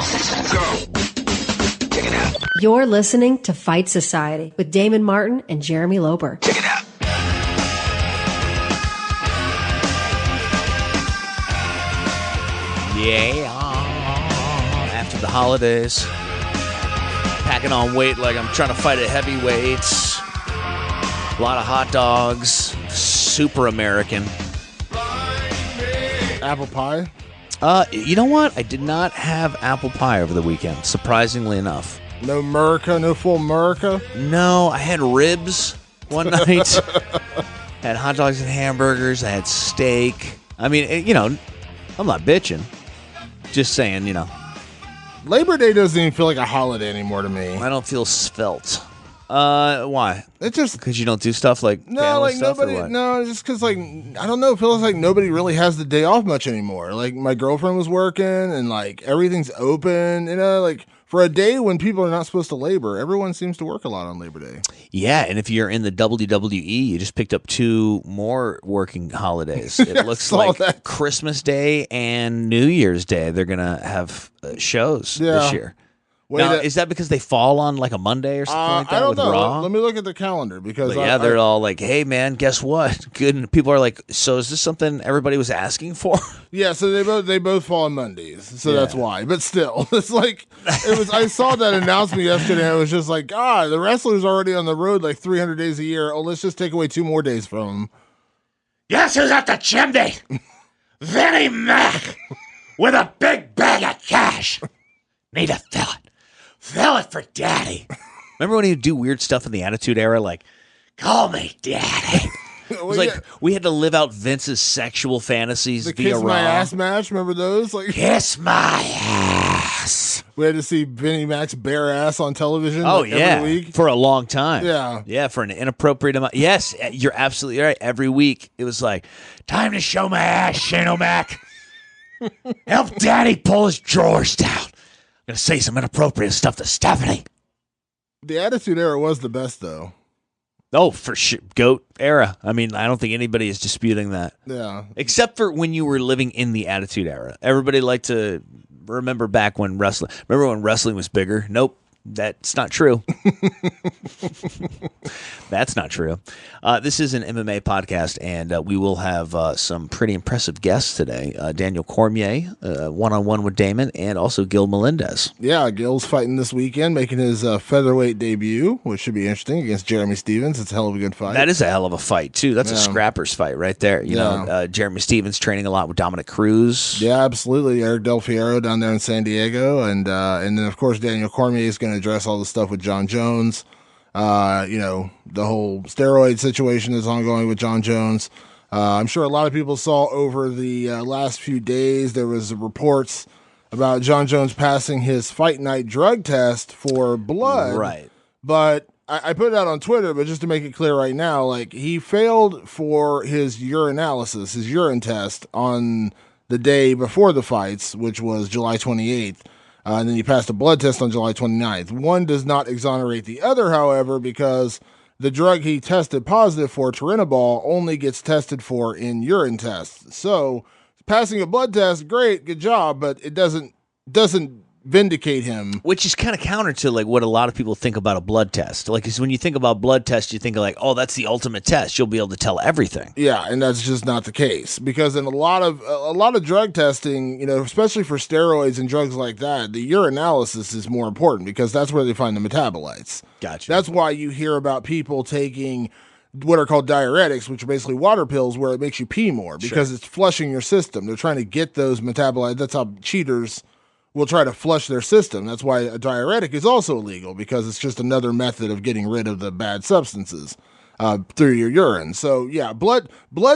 systems go. Check it out. You're listening to Fight Society with Damon Martin and Jeremy Loper. Check it out. Yeah. After the holidays, packing on weight like I'm trying to fight at heavyweights. A lot of hot dogs. Super American. Apple pie? You know what? I did not have apple pie over the weekend, surprisingly enough. No America? No full America? No, I had ribs one night. Had hot dogs and hamburgers. I had steak. I mean, I'm not bitching. Just saying, Labor Day doesn't even feel like a holiday anymore to me. I don't feel svelte. Why? It's just because you don't do stuff like family stuff, nobody. or what? No, just because I don't know. It feels like nobody really has the day off much anymore. Like my girlfriend was working, and like everything's open. Like for a day when people are not supposed to labor, everyone seems to work a lot on Labor Day. Yeah, and if you're in the WWE, you just picked up 2 more working holidays. It looks like that. Christmas Day and New Year's Day. They're gonna have shows this year. Now, is that because they fall on like a Monday or something like that? I don't with know. Raw? Let me look at the calendar because they're all like, "Hey, man, guess what? Good." And people are like, "So is this something everybody was asking for?" Yeah, so they both fall on Mondays, so that's why. But still, it's like it was. I saw that announcement yesterday. And it was just like, the wrestler's already on the road like 300 days a year. Oh, let's just take away 2 more days from him. Guess who's at the chimney? Vinnie Mac with a big bag of cash. Need to fill it. Fill it for Daddy. Remember when he would do weird stuff in the Attitude Era, like, call me Daddy? It was we had to live out Vince's sexual fantasies The via Kiss Raw. My Ass match, remember those? Like Kiss my ass. We had to see Vinnie Mac's bare ass on television. Every week for a long time. Yeah, for an inappropriate amount. Yes, you're absolutely right. Every week it was like, time to show my ass, Shane O'Mac. Help Daddy pull his drawers down. I'm going to say some inappropriate stuff to Stephanie. The Attitude Era was the best, though. Oh, for sure. GOAT era. I mean, I don't think anybody is disputing that. Yeah. Except for when you were living in the Attitude Era. Everybody liked to remember back when wrestling. Remember when wrestling was bigger? Nope. That's not true. That's not true. This is an MMA podcast, and we will have some pretty impressive guests today. Daniel Cormier, one-on-one with Damon, and also Gil Melendez. Yeah, Gil's fighting this weekend, making his featherweight debut, which should be interesting, against Jeremy Stephens. It's a hell of a good fight. That is a hell of a fight, too. That's a scrapper's fight right there. You know, Jeremy Stephens training a lot with Dominic Cruz. Yeah, absolutely. Eric Del Fierro down there in San Diego. And then, of course, Daniel Cormier is going to address all the stuff with Jon Jones. The whole steroid situation is ongoing with Jon Jones. I'm sure a lot of people saw over the last few days there was reports about Jon Jones passing his fight night drug test for blood. Right. But I put it out on Twitter, but just to make it clear right now, like he failed for his urinalysis, his urine test on the day before the fights, which was July 28th. And then he passed a blood test on July 29th. One does not exonerate the other, however, because the drug he tested positive for, turinabol, only gets tested for in urine tests. So passing a blood test, great, good job, but it doesn't vindicate him. Which is kind of counter to like what a lot of people think about a blood test. Like, is when you think about blood tests, you think like, oh, that's the ultimate test. You'll be able to tell everything. Yeah, and that's just not the case, because in a lot of drug testing, especially for steroids and drugs like that, the urinalysis is more important because that's where they find the metabolites. Gotcha. That's why you hear about people taking what are called diuretics, which are basically water pills where it makes you pee more because it's flushing your system. They're trying to get those metabolites. That's how cheaters will try to flush their system. That's why a diuretic is also illegal, because it's just another method of getting rid of the bad substances through your urine. So yeah, blood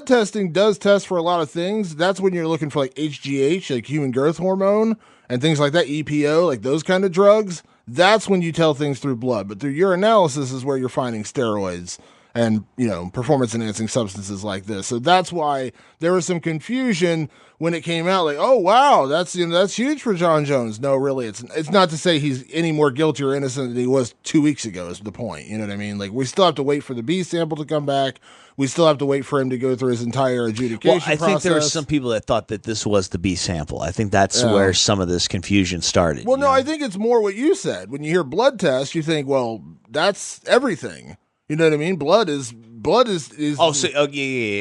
testing does test for a lot of things. That's when you're looking for like HGH, like human growth hormone, and things like that, EPO, like those kind of drugs. That's when you tell things through blood. But through urinalysis is where you're finding steroids and performance enhancing substances like this. So that's why there was some confusion when it came out. Like, oh wow, that's huge for Jon Jones. No, really, it's not to say he's any more guilty or innocent than he was 2 weeks ago. Is the point? You know what I mean? Like, we still have to wait for the B sample to come back. We still have to wait for him to go through his entire adjudication process. Think there were some people that thought that this was the B sample. I think that's where some of this confusion started. Well, no, I think it's more what you said. When you hear blood test, you think, well, that's everything. You know what I mean? Blood is. Yeah.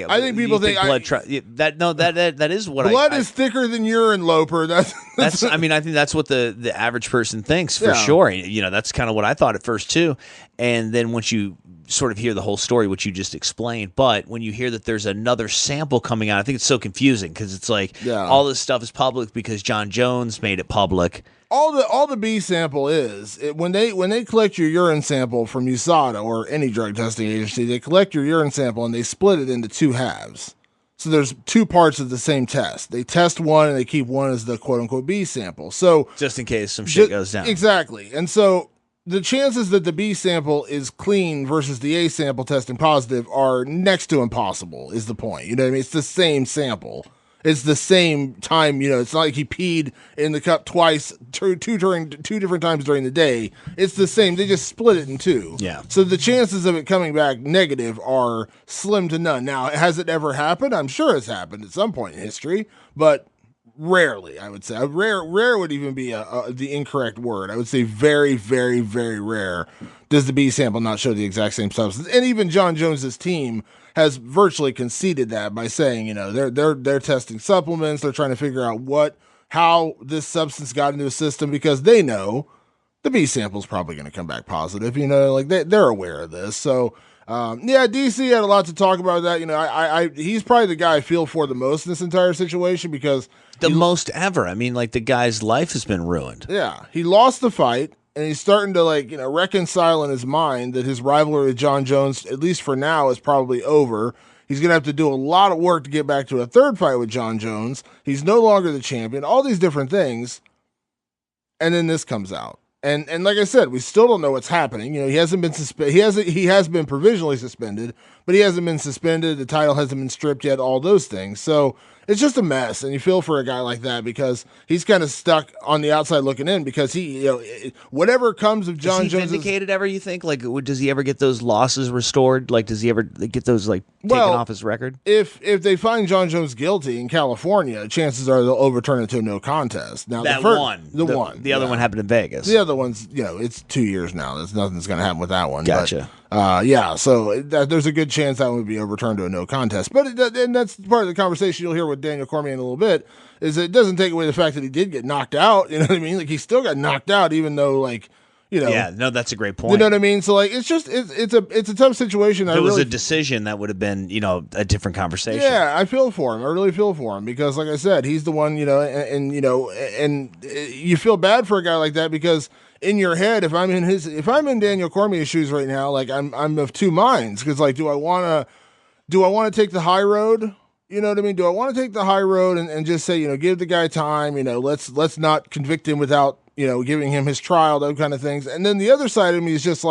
I think people think blood. That is what blood is thicker than urine, Loper. That's. I mean, I think that's what the average person thinks for sure. That's kind of what I thought at first too. And then once you sort of hear the whole story, which you just explained, but when you hear that there's another sample coming out, I think it's so confusing because it's like all this stuff is public because Jon Jones made it public. All the B sample is when they collect your urine sample from USADA or any drug testing agency, they collect your urine sample and they split it into two halves. So there's two parts of the same test. They test one and they keep one as the quote unquote B sample. So just in case some shit goes down. Exactly. And so the chances that the B sample is clean versus the A sample testing positive are next to impossible, is the point. You know what I mean? It's the same sample. It's the same time, it's not like he peed in the cup twice, two different times during the day. It's the same. They just split it in two. Yeah. So the chances of it coming back negative are slim to none. Now, has it ever happened? I'm sure it's happened at some point in history, but rarely, I would say. Rare would even be the incorrect word. I would say very, very, very rare does the B sample not show the exact same substance. And even Jon Jones's team has virtually conceded that by saying, they're testing supplements, they're trying to figure out how this substance got into the system because they know the B sample is probably going to come back positive. They're aware of this. So DC had a lot to talk about that. He's probably the guy I feel for the most in this entire situation because the most ever. I mean, the guy's life has been ruined. Yeah, he lost the fight. And he's starting to reconcile in his mind that his rivalry with Jon Jones, at least for now, is probably over. He's going to have to do a lot of work to get back to a third fight with Jon Jones. He's no longer the champion. All these different things. And then this comes out. And like I said, we still don't know what's happening. He hasn't been he has been provisionally suspended, but he hasn't been suspended. The title hasn't been stripped yet, all those things. So it's just a mess, and you feel for a guy like that because he's kind of stuck on the outside looking in because he, whatever comes of Jon Jones. Is he vindicated ever, you think? Does he ever get those losses restored? Does he ever get those, taken off his record? If they find Jon Jones guilty in California, chances are they'll overturn it to a no contest. Now, the other one happened in Vegas. The other one's, it's 2 years now. Nothing's going to happen with that one. Gotcha. But, so there's a good chance that would be overturned to a no contest. But and that's part of the conversation you'll hear with Daniel Cormier in a little bit, is it doesn't take away the fact that he did get knocked out. You know what I mean? He still got knocked out, even though Yeah, no, that's a great point. You know what I mean? So it's a tough situation. If it was a decision, that would have been a different conversation. Yeah, I feel for him. I really feel for him because, like I said, he's the one. And you feel bad for a guy like that because in your head, if I'm in Daniel Cormier's shoes right now, I'm of two minds because do I want to take the high road? You know what I mean? Do I want to take the high road and just say, give the guy time, let's not convict him without, giving him his trial, those kind of things. And then the other side of me is just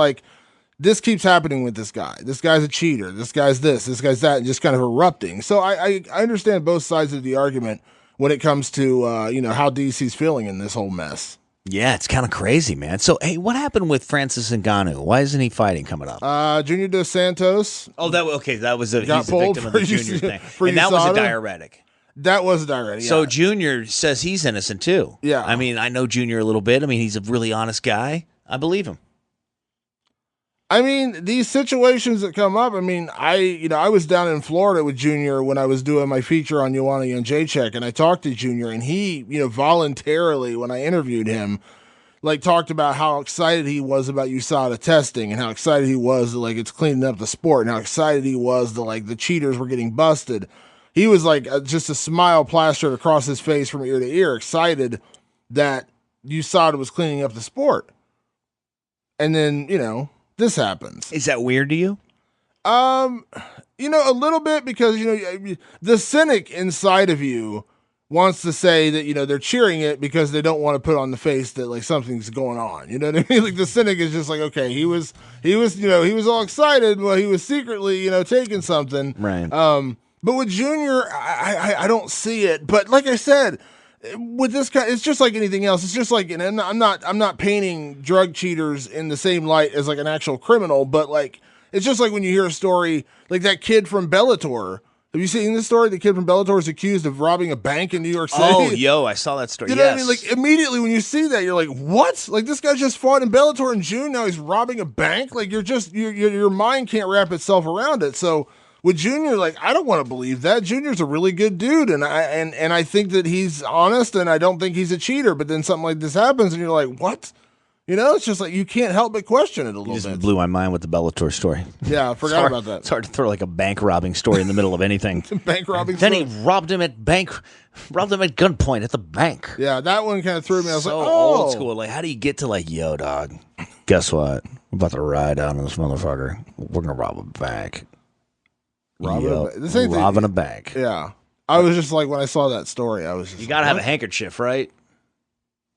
this keeps happening with this guy. This guy's a cheater. This guy's this guy's that, and just kind of erupting. So I understand both sides of the argument when it comes to, how DC's feeling in this whole mess. Yeah, it's kind of crazy, man. So, hey, what happened with Francis Ngannou? Why isn't he fighting coming up? Junior Dos Santos. Oh, that was he's a victim of the Junior thing, and that was a diuretic. That was a diuretic. Yeah. So Junior says he's innocent too. Yeah. I mean, I know Junior a little bit. I mean, he's a really honest guy. I believe him. I mean, these situations that come up, I was down in Florida with Junior when I was doing my feature on Joanna Jędrzejczyk, and I talked to Junior, and he, voluntarily, when I interviewed him, talked about how excited he was about USADA testing and how excited he was that, it's cleaning up the sport and how excited he was that, the cheaters were getting busted. He was, just a smile plastered across his face from ear to ear, excited that USADA was cleaning up the sport. And then, this happens. Is that weird to you? A little bit because, the cynic inside of you wants to say that, they're cheering it because they don't want to put on the face that like something's going on. You know what I mean? Like the cynic is just like, okay, he was he was all excited, but he was secretly, taking something. Right. But with Junior, I don't see it. But like I said, with this guy, it's just like anything else. It's just like, and I'm not painting drug cheaters in the same light as like an actual criminal, but like, it's just like when you hear a story like that kid from Bellator. Have you seen this story? The kid from Bellator is accused of robbing a bank in New York City. Oh, yo, I saw that story. You know what I mean? Like immediately when you see that, you're like, what? Like this guy just fought in Bellator in June. Now he's robbing a bank. Like your mind can't wrap itself around it. So with Junior, like I don't want to believe that. Junior's a really good dude, and I think that he's honest, and I don't think he's a cheater. But then something like this happens, and you're like, what? It's just like you can't help but question it a little bit. Just blew my mind with the Bellator story. Yeah, I forgot about that. It's hard to throw like a bank robbing story in the middle of anything. Bank robbing. Then he robbed him at gunpoint at the bank. Yeah, that one kind of threw me. I was so like, oh, old school. Like, how do you get to like, yo, dog? Guess what? We're about to ride down on this motherfucker. We're gonna rob a bank. Robbing a bank. Yeah, I was just like when I saw that story, I was just. You gotta have a handkerchief, right?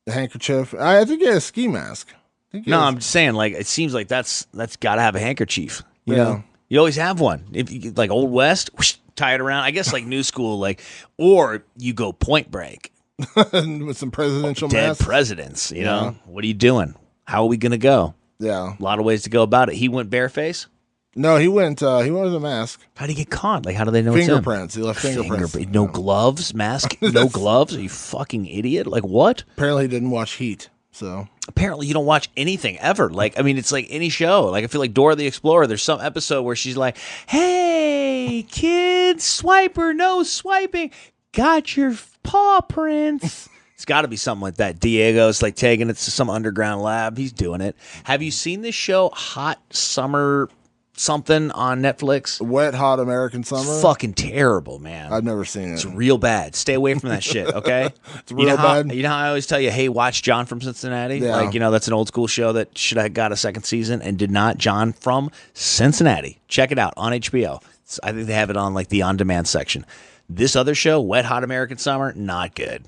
The handkerchief. I think he had a ski mask. I'm just saying, like, it seems like that's got to have a handkerchief. You know, you always have one. If you like Old West, whoosh, tie it around. I guess like new school, like, or you go Point Break with some presidential dead masks. presidents. You know, what are you doing? How are we gonna go? Yeah, a lot of ways to go about it. He went bareface. No, he went with a mask. How did he get caught? Like, how do they know fingerprints? It's him? He left fingerprints. No gloves, mask, no gloves. Are you fucking idiot? Like, what? Apparently, he didn't watch Heat. So apparently, you don't watch anything ever. Like, I mean, it's like any show. Like, I feel like Dora the Explorer. There's some episode where she's like, "Hey, kids, swiper, no swiping. Got your paw prints." It's got to be something like that. Diego's like taking it to some underground lab. He's doing it. Have you seen this show, Hot Summer something on Netflix? Wet Hot American Summer? Fucking terrible, man. I've never seen it. It's real bad. Stay away from that shit, okay? It's real bad. You know how I always tell you, hey, watch John from Cincinnati? Yeah. Like, that's an old school show that should have got a second season and did not. John from Cincinnati. Check it out on HBO. I think they have it on like the on-demand section. This other show, Wet Hot American Summer, not good.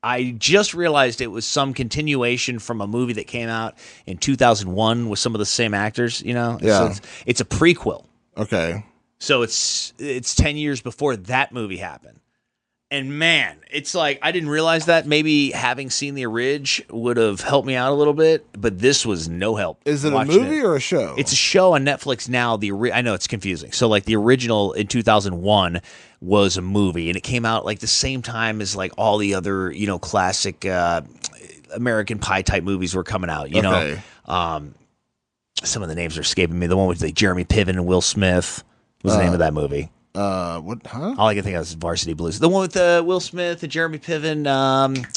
I just realized it was some continuation from a movie that came out in 2001 with some of the same actors, Yeah. So it's a prequel. Okay. So it's 10 years before that movie happened. And man, it's like I didn't realize that. Maybe having seen the orig would have helped me out a little bit, but this was no help. Is it a movie or a show? It's a show on Netflix now. I know it's confusing. So like the original in 2001 was a movie, and it came out like the same time as like all the other classic American Pie type movies were coming out. Okay. Some of the names are escaping me. The one with like Jeremy Piven and Will Smith was the name of that movie. What? Huh? All I can think of is Varsity Blues. The one with Will Smith and Jeremy Piven.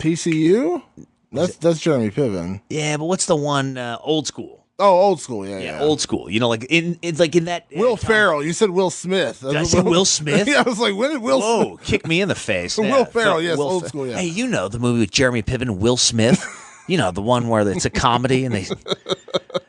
PCU? That's Jeremy Piven. Yeah, but what's the one? Old School. Oh, Old School. Yeah. Old School. Like in that. Will Ferrell. You said Will Smith. Did I say Will Smith? Yeah, I was like, when did Will? Whoa! Kick me in the face. Will Ferrell. Yes, Old School. Yeah. Hey, the movie with Jeremy Piven and Will Smith. The one where it's a comedy and they.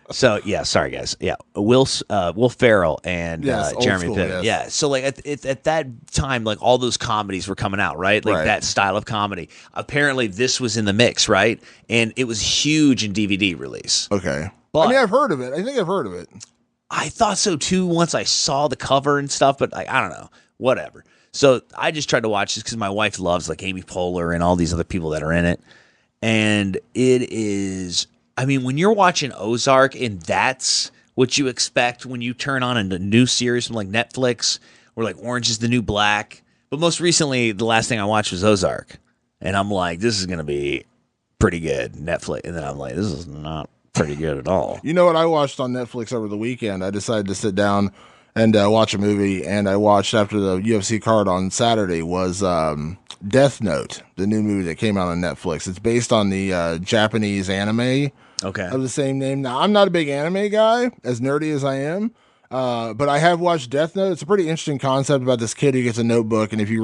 So yeah, sorry guys. Yeah, Will Ferrell and Jeremy Piven. Yes. Yeah, so like at that time, like all those comedies were coming out, right? Like that style of comedy. Apparently, this was in the mix, right? And it was huge in DVD release. Okay, but I've heard of it. I think I've heard of it. I thought so too once I saw the cover and stuff, but I don't know, whatever. So I just tried to watch this because my wife loves like Amy Poehler and all these other people that are in it, and it is. I mean, when you're watching Ozark and that's what you expect when you turn on a new series from like Netflix or like Orange is the New Black. But most recently, the last thing I watched was Ozark. And I'm like, this is going to be pretty good, Netflix. And then I'm like, this is not pretty good at all. You know what I watched on Netflix over the weekend? I decided to sit down and watch a movie. And I watched after the UFC card on Saturday was Death Note, the new movie that came out on Netflix. It's based on the Japanese anime. Okay. Of the same name. Now, I'm not a big anime guy, as nerdy as I am, but I have watched Death Note. It's a pretty interesting concept about this kid who gets a notebook, and if he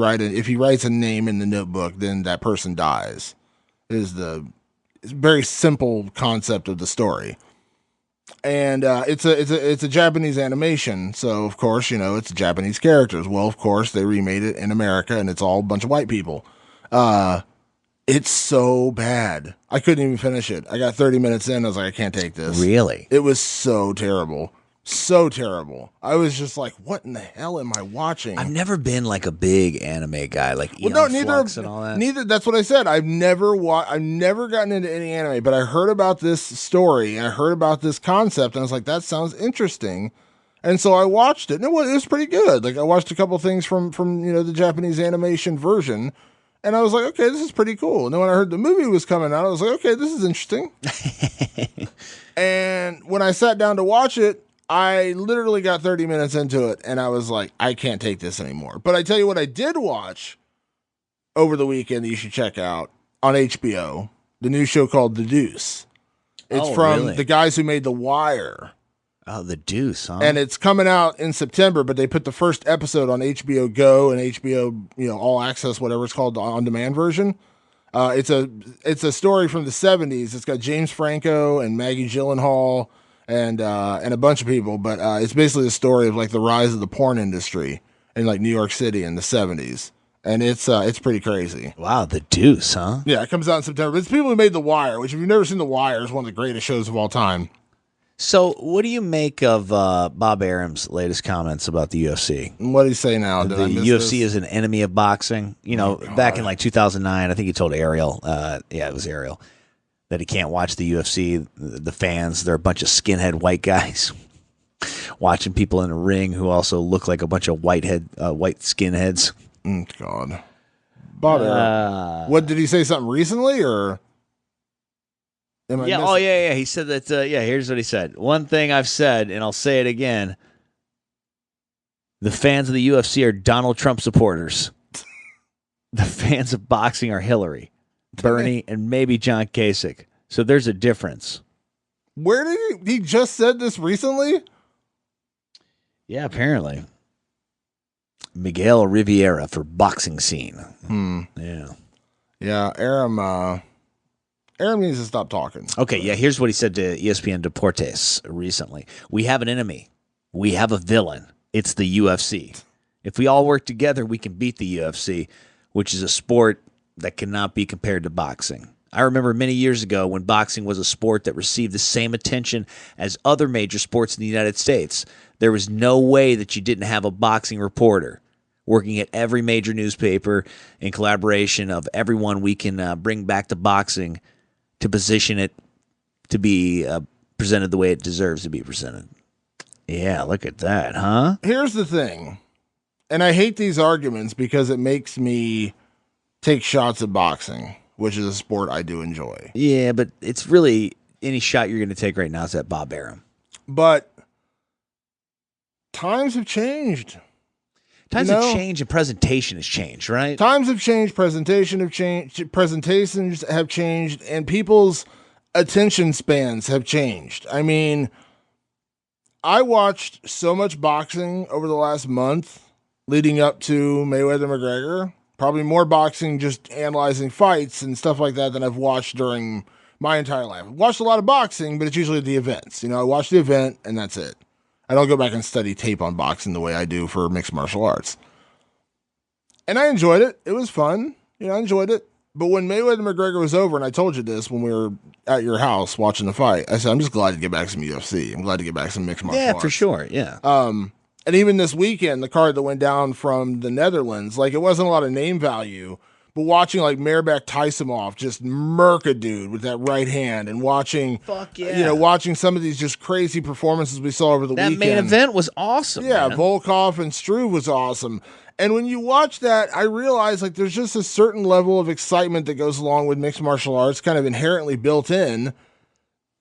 writes a name in the notebook, then that person dies. It's a very simple concept of the story, and it's a Japanese animation, so of course it's Japanese characters. Well, of course they remade it in America, and it's all a bunch of white people. It's so bad. I couldn't even finish it. I got 30 minutes in. I was like, I can't take this. Really? It was so terrible. So terrible. I was just like, what in the hell am I watching? I've never been like a big anime guy, like Flux and all that. Neither. That's what I said. I've never gotten into any anime, but I heard about this story and I heard about this concept, and I was like, that sounds interesting. And so I watched it, and it was pretty good. Like I watched a couple things from the Japanese animation version, and I was like, okay, this is pretty cool. And then when I heard the movie was coming out, I was like, okay, this is interesting. And when I sat down to watch it, I literally got 30 minutes into it, and I was like, I can't take this anymore. But I tell you what I did watch over the weekend that you should check out on HBO, the new show called The Deuce. It's from the guys who made The Wire. Oh, The Deuce, huh? And it's coming out in September, but they put the first episode on HBO Go and HBO, All Access, whatever it's called, the on-demand version. It's a story from the 70s. It's got James Franco and Maggie Gyllenhaal and a bunch of people, but it's basically the story of like the rise of the porn industry in like New York City in the 70s, and it's pretty crazy. Wow, The Deuce, huh? Yeah, it comes out in September. It's people who made The Wire, which if you've never seen The Wire, is one of the greatest shows of all time. So, what do you make of Bob Arum's latest comments about the UFC? What do you say now? The UFC is an enemy of boxing. Back in like 2009, I think he told Ariel, it was Ariel, that he can't watch the UFC. The fans, they're a bunch of skinhead white guys watching people in a ring who also look like a bunch of white skinheads. God. Bob Arum. What, did he say something recently, or? Yeah. He said that, here's what he said. One thing I've said, and I'll say it again. The fans of the UFC are Donald Trump supporters. The fans of boxing are Hillary, Bernie, and maybe John Kasich. So there's a difference. Where did he just said this recently? Yeah, apparently. Miguel Riviera for Boxing Scene. Yeah, Arum needs to stop talking. Okay, here's what he said to ESPN Deportes recently. We have an enemy. We have a villain. It's the UFC. If we all work together, we can beat the UFC, which is a sport that cannot be compared to boxing. I remember many years ago when boxing was a sport that received the same attention as other major sports in the United States. There was no way that you didn't have a boxing reporter working at every major newspaper in collaboration of everyone we can bring back to boxing to position it to be presented the way it deserves to be presented. Yeah, look at that, huh? Here's the thing, and I hate these arguments because it makes me take shots at boxing, which is a sport I do enjoy. Yeah, but it's really any shot you're going to take right now is at Bob Arum. But times have changed. Times have changed and presentation has changed, right? Times have changed, presentations have changed, and people's attention spans have changed. I mean, I watched so much boxing over the last month leading up to Mayweather-McGregor. Probably more boxing, just analyzing fights and stuff like that than I've watched during my entire life. I've watched a lot of boxing, but it's usually the events. I watch the event and that's it. I don't go back and study tape on boxing the way I do for mixed martial arts. And I enjoyed it. It was fun. I enjoyed it. But when Mayweather-McGregor was over, and I told you this when we were at your house watching the fight, I said, I'm just glad to get back some UFC. I'm glad to get back some mixed martial arts. Yeah, for sure. Yeah. And even this weekend, the card that went down from the Netherlands, like it wasn't a lot of name value, but watching like Mairbek Taisimov just murk a dude with that right hand, and watching, watching some of these just crazy performances we saw over the weekend. That main event was awesome. Yeah, man. Volkov and Struve was awesome. And when you watch that, I realize like there's just a certain level of excitement that goes along with mixed martial arts, kind of inherently built in,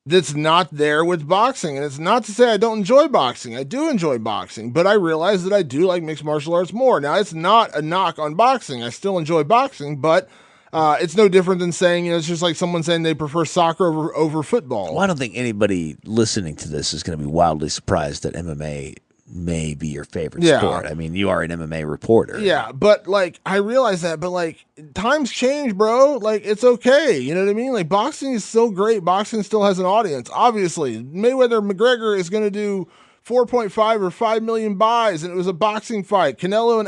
that's not there with boxing. And it's not to say I don't enjoy boxing. I do enjoy boxing, but I realize that I do like mixed martial arts more. Now, it's not a knock on boxing. I still enjoy boxing, but it's no different than saying, it's just like someone saying they prefer soccer over football. Well, I don't think anybody listening to this is going to be wildly surprised that MMA may be your favorite sport. I mean, you are an MMA reporter. Yeah, but like I realize that, but like times change, bro. Like it's okay. You know what I mean? Like boxing is still great. Boxing still has an audience. Obviously, Mayweather-McGregor is going to do 4.5 or 5 million buys, and it was a boxing fight. Canelo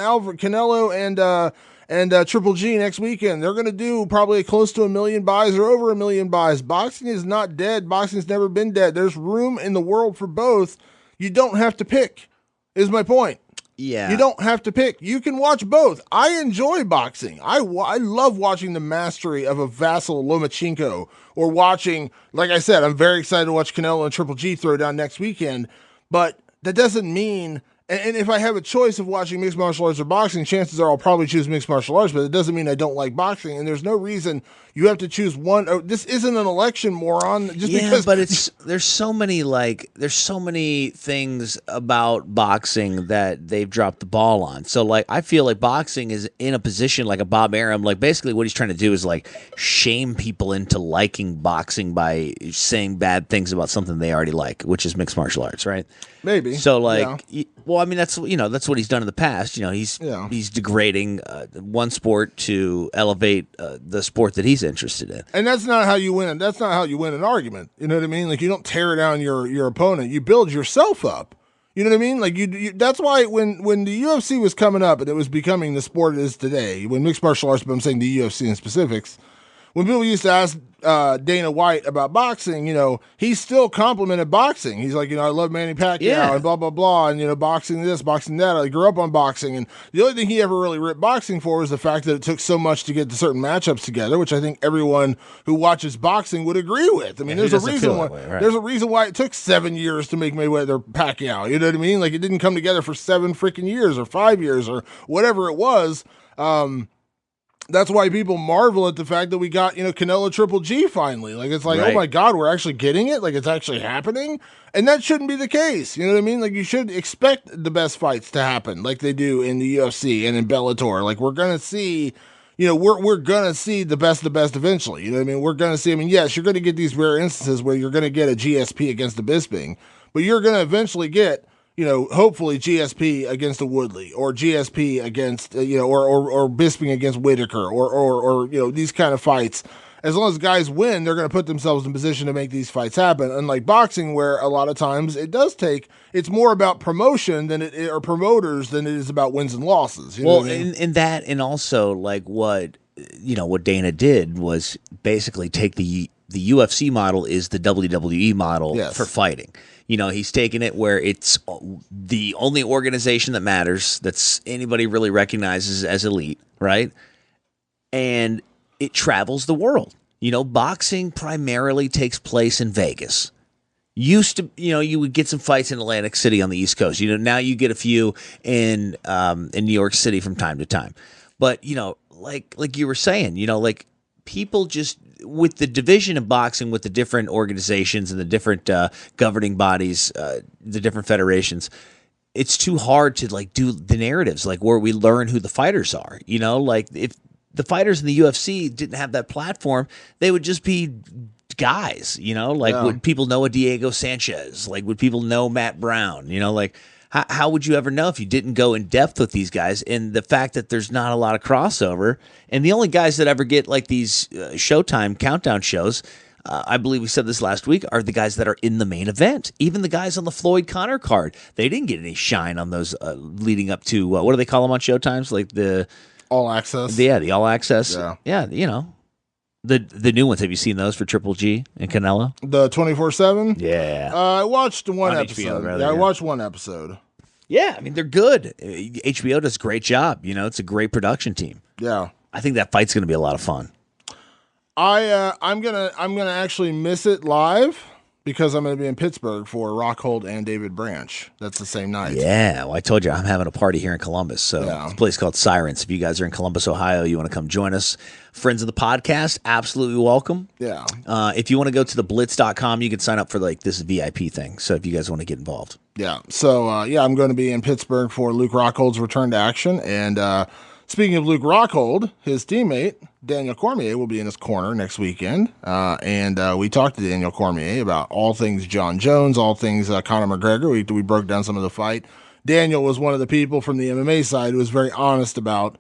And Triple G next weekend, they're going to do probably close to 1 million buys or over 1 million buys. Boxing is not dead. Boxing's never been dead. There's room in the world for both. You don't have to pick, is my point. Yeah. You don't have to pick. You can watch both. I enjoy boxing. I love watching the mastery of a Vasyl Lomachenko, or watching, like I said, I'm very excited to watch Canelo and Triple G throw down next weekend. But that doesn't mean, and if I have a choice of watching mixed martial arts or boxing, chances are I'll probably choose mixed martial arts, but it doesn't mean I don't like boxing. And there's no reason you have to choose one. Oh, this isn't an election, moron. Because but there's so many things about boxing that they've dropped the ball on. So like, I feel like boxing is in a position like a Bob Arum. Like basically what he's trying to do is like shame people into liking boxing by saying bad things about something they already like, which is mixed martial arts, right? Maybe. So like, well, I mean, that's what he's done in the past. He's degrading one sport to elevate the sport that he's interested in. And that's not how you win. That's not how you win an argument. You know what I mean? Like, you don't tear down your opponent. You build yourself up. You know what I mean? Like you that's why when the UFC was coming up and it was becoming the sport it is today, when mixed martial arts, but I'm saying the UFC in specifics, when people used to ask Dana White about boxing, he still complimented boxing. He's like, I love Manny Pacquiao and blah, blah, blah. And, boxing this, boxing that. I grew up on boxing. And the only thing he ever really ripped boxing for was the fact that it took so much to get the certain matchups together, which I think everyone who watches boxing would agree with. I mean, there's a reason why it took 7 years to make Mayweather Pacquiao. You know what I mean? Like, it didn't come together for 7 freaking years or 5 years or whatever it was. That's why people marvel at the fact that we got, Canelo Triple G finally. Like, it's like, Oh my God, we're actually getting it? Like, it's actually happening? And that shouldn't be the case. You know what I mean? Like, you should expect the best fights to happen like they do in the UFC and in Bellator. Like, we're going to see, we're going to see the best eventually. You know what I mean? We're going to see, yes, you're going to get these rare instances where you're going to get a GSP against a Bisping, but you're going to eventually get, hopefully GSP against a Woodley, or GSP against, or Bisping against Whitaker, or these kind of fights. As long as guys win, they're going to put themselves in position to make these fights happen. Unlike boxing, where a lot of times it's more about promotion or promoters than it is about wins and losses. You know what I mean? in that, and also like what Dana did was basically take the UFC model is the WWE model for fighting. He's taken it where it's the only organization that matters, that's anybody really recognizes as elite, right? And it travels the world. Boxing primarily takes place in Vegas. Used to, you would get some fights in Atlantic City on the East Coast. Now you get a few in New York City from time to time. But, like you were saying, like people just, with the division of boxing, with the different organizations and the different governing bodies, the different federations, it's too hard to like do the narratives like where we learn who the fighters are. Like if the fighters in the UFC didn't have that platform, they would just be guys. Would people know a Diego Sanchez? Like, would people know Matt Brown? Like, how would you ever know if you didn't go in depth with these guys? And the fact that there's not a lot of crossover, and the only guys that ever get like these Showtime countdown shows, I believe we said this last week, are the guys that are in the main event. Even the guys on the Floyd Conor card, they didn't get any shine on those leading up to what do they call them on Showtimes? Like the All Access. The All Access. Yeah. The new ones. Have you seen those for Triple G and Canelo? The 24/7? Yeah. I watched one on episode. HBO, rather, I watched one episode. Yeah, I mean, they're good. HBO does a great job. It's a great production team. Yeah. I think that fight's going to be a lot of fun. I'm gonna actually miss it live because I'm gonna be in Pittsburgh for Rockhold and David Branch. That's the same night. Yeah, well, I told you I'm having a party here in Columbus. So it's a place called Sirens. If you guys are in Columbus, Ohio, you want to come join us, friends of the podcast, absolutely welcome. Yeah. If you want to go to theblitz.com, you can sign up for like this VIP thing. So if you guys want to get involved. Yeah. So I'm going to be in Pittsburgh for Luke Rockhold's return to action. And speaking of Luke Rockhold, his teammate Daniel Cormier will be in his corner next weekend. And we talked to Daniel Cormier about all things Jon Jones, all things Conor McGregor. We broke down some of the fight. Daniel was one of the people from the MMA side who was very honest about,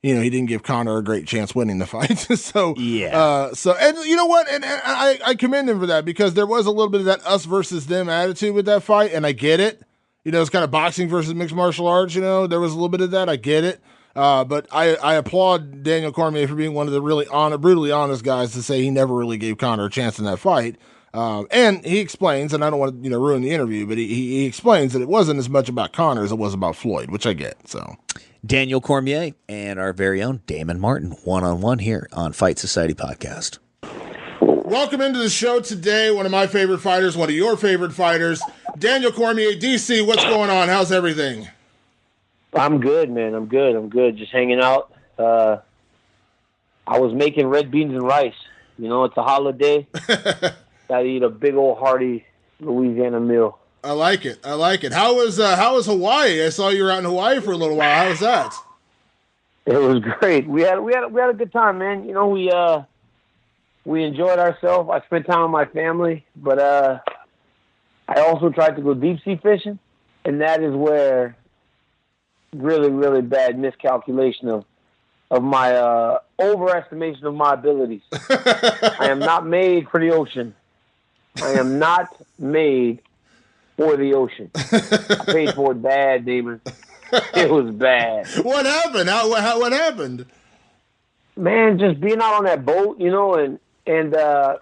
he didn't give Conor a great chance winning the fight. So and you know what? And I commend him for that, because there was a little bit of that us versus them attitude with that fight, and I get it. It's kind of boxing versus mixed martial arts. There was a little bit of that. I get it. But I applaud Daniel Cormier for being one of the really brutally honest guys to say he never really gave Conor a chance in that fight. And he explains, and I don't want to ruin the interview, but he explains that it wasn't as much about Conor as it was about Floyd, which I get. So Daniel Cormier and our very own Damon Martin, one-on-one here on Fight Society Podcast. Welcome into the show today. One of my favorite fighters, one of your favorite fighters, Daniel Cormier. DC, what's going on? How's everything? I'm good, man. I'm good. Just hanging out. I was making red beans and rice. It's a holiday. Gotta eat a big old hearty Louisiana meal. I like it. How was Hawaii? I saw you were out in Hawaii for a little while. How was that? It was great. We had a good time, man. We enjoyed ourselves. I spent time with my family, but I also tried to go deep sea fishing, and that is where really, really bad miscalculation of my overestimation of my abilities. I am not made for the ocean. I am not made for the ocean. I paid for it bad, Damon. It was bad. What happened? What happened? Man, just being out on that boat, and the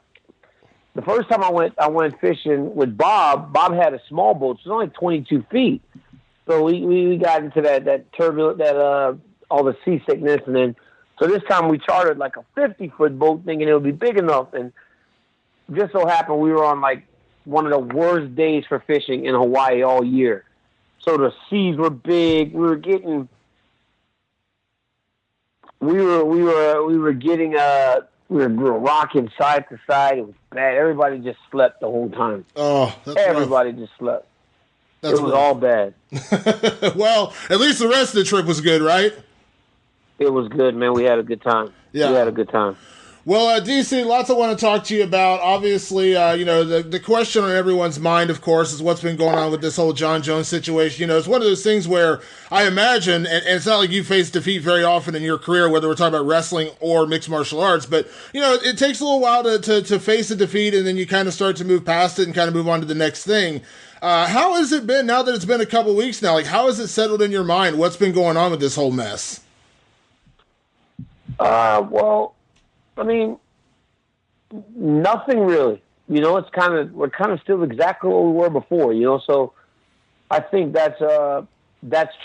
first time I went fishing with Bob. Bob had a small boat, so it was only 22 feet. So we got into that turbulent, all the seasickness, and then so this time we chartered like a 50-foot boat, thinking it would be big enough, and just so happened we were on like one of the worst days for fishing in Hawaii all year. So the seas were big. We were getting rocking side to side. It was bad. Everybody just slept the whole time. Oh, that's everybody rough. Just slept. It was all bad. Well, at least the rest of the trip was good, right? It was good, man. We had a good time. Yeah. We had a good time. Well, DC, lots I want to talk to you about. Obviously, the question on everyone's mind, of course, is what's been going on with this whole Jon Jones situation. It's one of those things where I imagine, and it's not like you face defeat very often in your career, whether we're talking about wrestling or mixed martial arts, but, it takes a little while to face a defeat, and then you kind of start to move past it and kind of move on to the next thing. How has it been now that it's been a couple weeks now? Like, how has it settled in your mind? What's been going on with this whole mess? Well, I mean, nothing really. We're kind of still exactly what we were before. So I think that's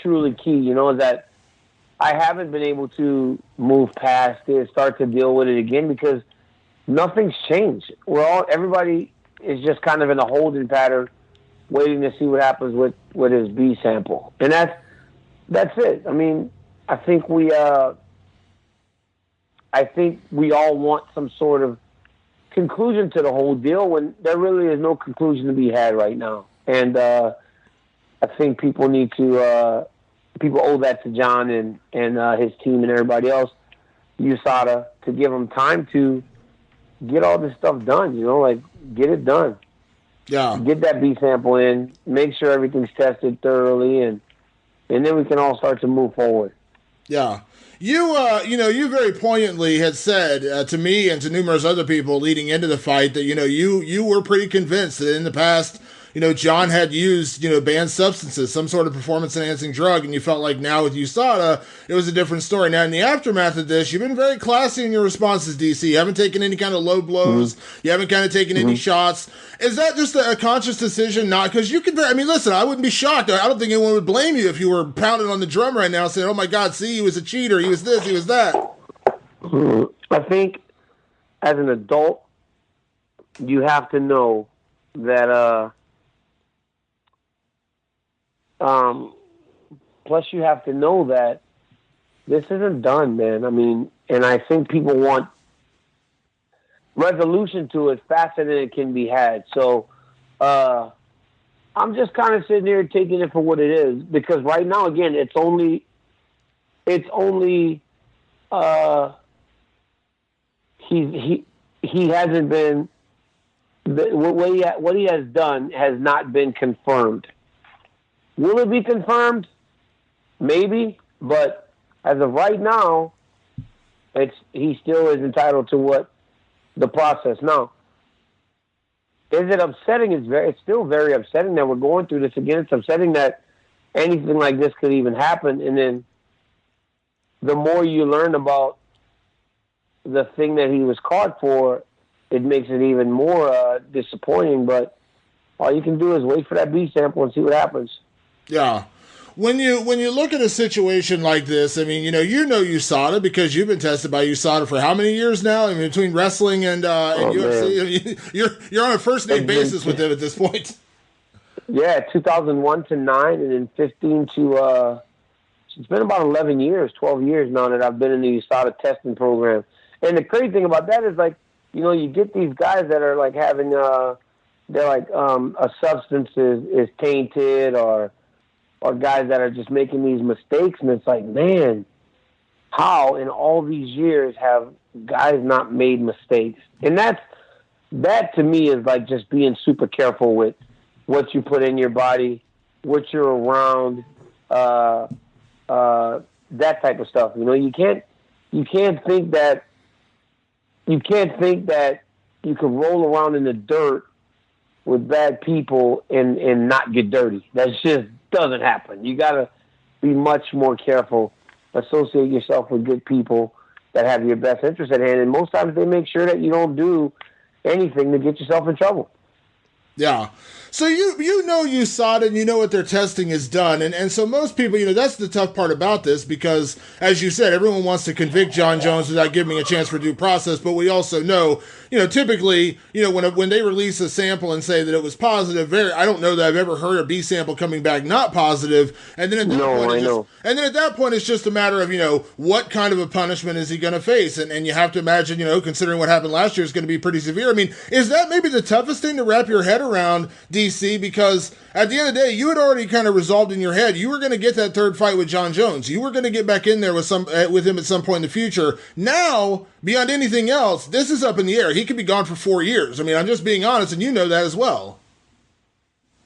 truly key. That I haven't been able to move past it, start to deal with it again because nothing's changed. Everybody is just kind of in a holding pattern, waiting to see what happens with his B sample, and that's it. I mean, I think we all want some sort of conclusion to the whole deal when there really is no conclusion to be had right now. And I think people need to people owe that to Jon and his team and everybody else, USADA, to give them time to get all this stuff done. Get it done. Yeah. Get that B sample in. Make sure everything's tested thoroughly, and then we can all start to move forward. Yeah. You very poignantly had said to me and to numerous other people leading into the fight that, you were pretty convinced that in the past, Jon had used, banned substances, some sort of performance-enhancing drug, and you felt like now with USADA, it was a different story. Now, in the aftermath of this, you've been very classy in your responses, DC. You haven't taken any kind of low blows. Mm-hmm. You haven't kind of taken any shots. Is that just a conscious decision? Not because you could. Listen, I wouldn't be shocked. I don't think anyone would blame you if you were pounding on the drum right now saying, oh, my God, see, he was a cheater. He was this, he was that. I think as an adult, you have to know that plus you have to know that this isn't done, man. I mean, and I think people want resolution to it faster than it can be had. So I'm just kind of sitting here taking it for what it is, because right now, again, it's only he hasn't been what he has done has not been confirmed. Will it be confirmed? Maybe, but as of right now, he still is entitled to what the process. Now, is it upsetting? It's still very upsetting that we're going through this again. It's upsetting that anything like this could even happen, and then the more you learn about the thing that he was caught for, it makes it even more disappointing. But all you can do is wait for that B sample and see what happens. Yeah. When you look at a situation like this, I mean, you know USADA because you've been tested by USADA for how many years now? I mean, between wrestling and UFC, I mean, you're on a first name basis with them at this point. Yeah, 2001 to 9, and then 15 to it's been about 11 years, 12 years now that I've been in the USADA testing program. And the crazy thing about that is, like, you know, you get these guys that are like having they're like a substance is tainted or guys that are just making these mistakes, and it's like, man, how in all these years have guys not made mistakes? And that to me is like just being super careful with what you put in your body, what you're around, that type of stuff. You know, you can't think that you can roll around in the dirt with bad people and not get dirty. That just doesn't happen. You got to be much more careful. Associate yourself with good people that have your best interest at hand. And most times they make sure that you don't do anything to get yourself in trouble. Yeah. So you know USADA and you know what their testing has done. And so most people, you know, that's the tough part about this because, as you said, everyone wants to convict Jon Jones without giving a chance for due process. But we also know, you know, typically, you know, when they release a sample and say that it was positive, I don't know that I've ever heard a B sample coming back not positive. And then at that point, it's just a matter of, you know, what kind of a punishment is he going to face? And you have to imagine, you know, considering what happened last year is going to be pretty severe. I mean, is that maybe the toughest thing to wrap your head around, DC? Because at the end of the day, you had already kind of resolved in your head you were going to get that third fight with Jon Jones. You were going to get back in there with him at some point in the future. Now, beyond anything else, this is up in the air. He could be gone for 4 years. I mean, I'm just being honest, and you know that as well.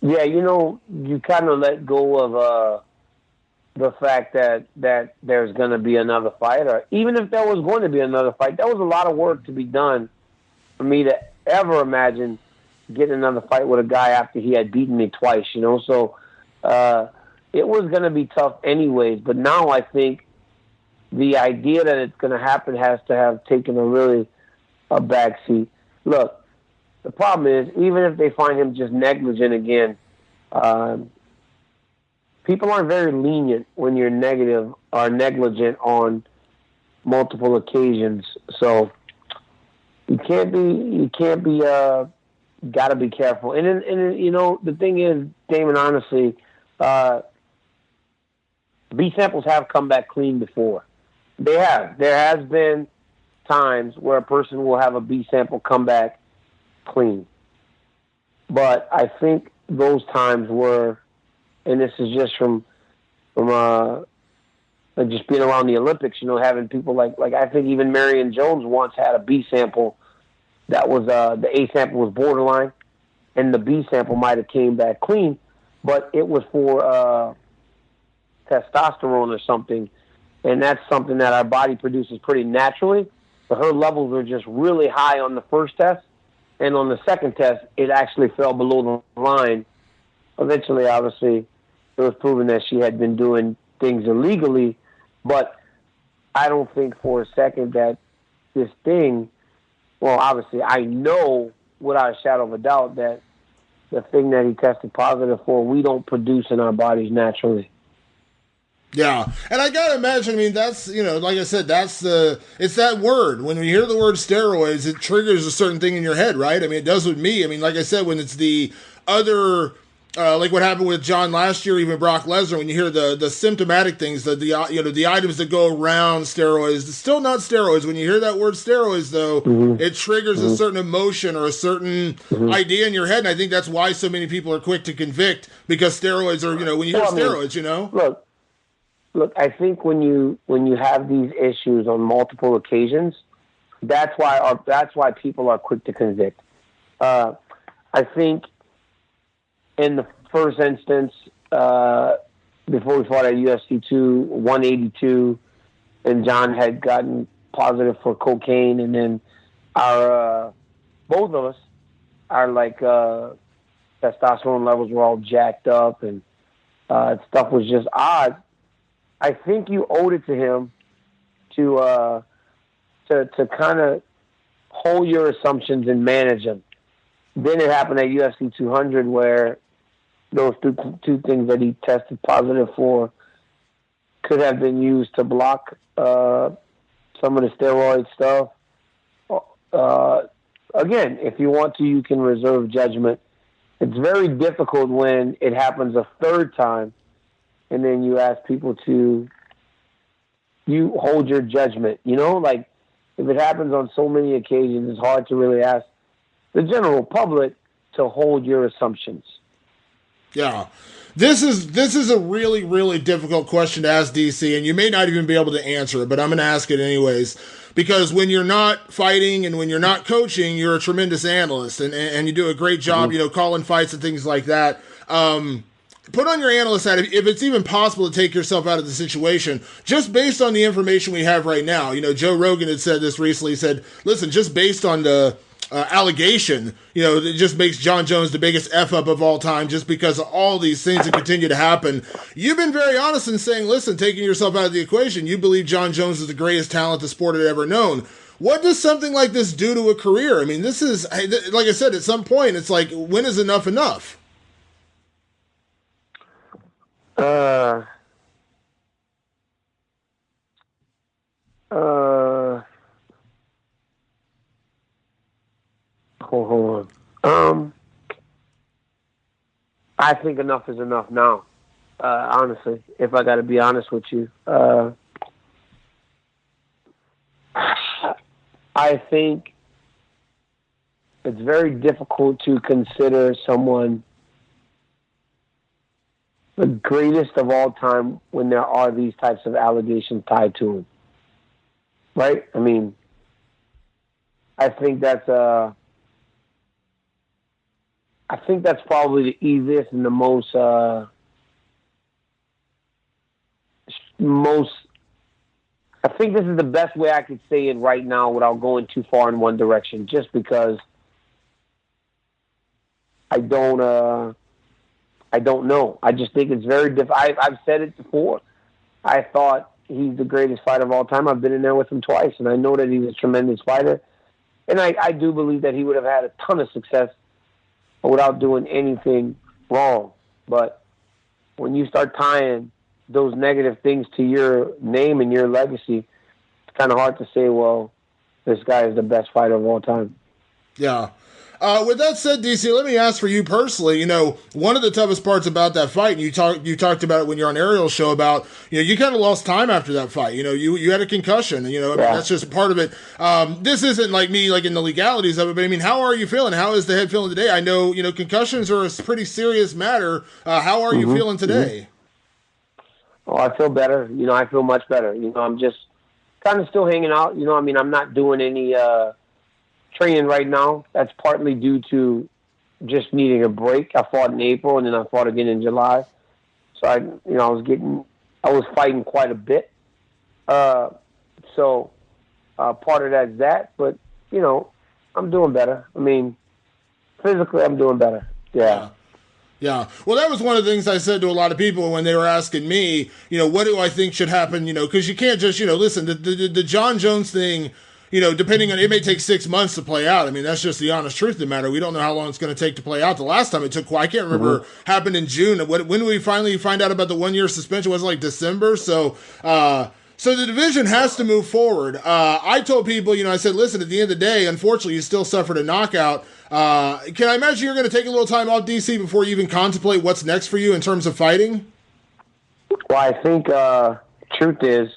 Yeah, you know, you kind of let go of the fact that there's going to be another fight, or even if there was going to be another fight, that was a lot of work to be done for me to ever imagine getting another fight with a guy after he had beaten me twice, you know. So it was going to be tough anyways. But now I think the idea that it's going to happen has to have taken a backseat. Look, the problem is, even if they find him just negligent again, people aren't very lenient when you're negative or negligent on multiple occasions. So you can't be got to be careful. And you know, the thing is, Damon, honestly, B samples have come back clean before. They have. There has been times where a person will have a B sample come back clean. But I think those times were, and this is just from just being around the Olympics, you know, having people like I think even Marion Jones once had a B sample that was the A sample was borderline, and the B sample might have came back clean, but it was for testosterone or something, and that's something that our body produces pretty naturally. But her levels were just really high on the first test, and on the second test, it actually fell below the line. Eventually, obviously, it was proven that she had been doing things illegally, but I don't think for a second that this thing, well, obviously, I know without a shadow of a doubt that the thing that he tested positive for, we don't produce in our bodies naturally. Yeah, and I gotta imagine, I mean, that's, you know, like I said, it's that word. When we hear the word steroids, it triggers a certain thing in your head, right? I mean, it does with me. I mean, like I said, when it's the other, like what happened with John last year, even Brock Lesnar, when you hear the symptomatic things, the items that go around steroids, it's still not steroids. When you hear that word steroids, though, it triggers a certain emotion or a certain idea in your head, and I think that's why so many people are quick to convict, because steroids are, you know, when you hear steroids, you know? Look, I think when you have these issues on multiple occasions, that's why people are quick to convict. I think in the first instance, before we fought at UFC 182, and John had gotten positive for cocaine, and then our both of us, our testosterone levels were all jacked up, and stuff was just odd. I think you owed it to him to kind of hold your assumptions and manage them. Then it happened at UFC 200 where those two things that he tested positive for could have been used to block some of the steroid stuff. Again, if you want to, you can reserve judgment. It's very difficult when it happens a third time and then you ask people to hold your judgment. Like if it happens on so many occasions, it's hard to really ask the general public to hold your assumptions. Yeah. This is a really, really difficult question to ask, DC, and you may not even be able to answer it, but I'm going to ask it anyways. Because when you're not fighting and when you're not coaching, you're a tremendous analyst, and you do a great job, calling fights and things like that. Put on your analyst hat, if it's even possible to take yourself out of the situation, just based on the information we have right now. Joe Rogan had said this recently. He said, listen, just based on the allegation, it just makes Jon Jones the biggest F-up of all time just because of all these things that continue to happen. You've been very honest in saying, listen, taking yourself out of the equation, you believe Jon Jones is the greatest talent the sport had ever known. What does something like this do to a career? I mean, this is, like I said, at some point, it's like, when is enough enough? Hold on. I think enough is enough now. Honestly, if I got to be honest with you, I think it's very difficult to consider someone the greatest of all time when there are these types of allegations tied to him. Right? I mean, I think that's probably the easiest and the most I think this is the best way I could say it right now without going too far in one direction, just because I don't know. I just think it's very difficult. I've said it before. I thought he's the greatest fighter of all time. I've been in there with him twice, and I know that he's a tremendous fighter. And I do believe that he would have had a ton of success without doing anything wrong. But when you start tying those negative things to your name and your legacy, it's kind of hard to say, well, this guy is the best fighter of all time. Yeah. With that said, DC, let me ask for you personally, one of the toughest parts about that fight, and you talked about it when you're on Ariel's show about, you kind of lost time after that fight. You had a concussion, that's just part of it. This isn't like me, like in the legalities of it, but I mean, how are you feeling? How is the head feeling today? I know, concussions are a pretty serious matter. How are you feeling today? Oh, I feel better. I feel much better. I'm just kind of still hanging out. I'm not doing any, training right now. That's partly due to just needing a break. I fought in April and then I fought again in July. So I was fighting quite a bit. So part of that's that, but I'm doing better. I mean, physically I'm doing better. Yeah. Yeah. Well, that was one of the things I said to a lot of people when they were asking me, what do I think should happen? Because you can't just, listen, the Jon Jones thing, depending on, it may take 6 months to play out. I mean, that's just the honest truth of the matter. We don't know how long it's going to take to play out. The last time it took, I can't remember, happened in June. When did we finally find out about the 1 year suspension? Was it like December? So the division has to move forward. I told people, I said, listen, at the end of the day, unfortunately, you still suffered a knockout. Can I imagine you're going to take a little time off, DC, before you even contemplate what's next for you in terms of fighting? Well, I think truth is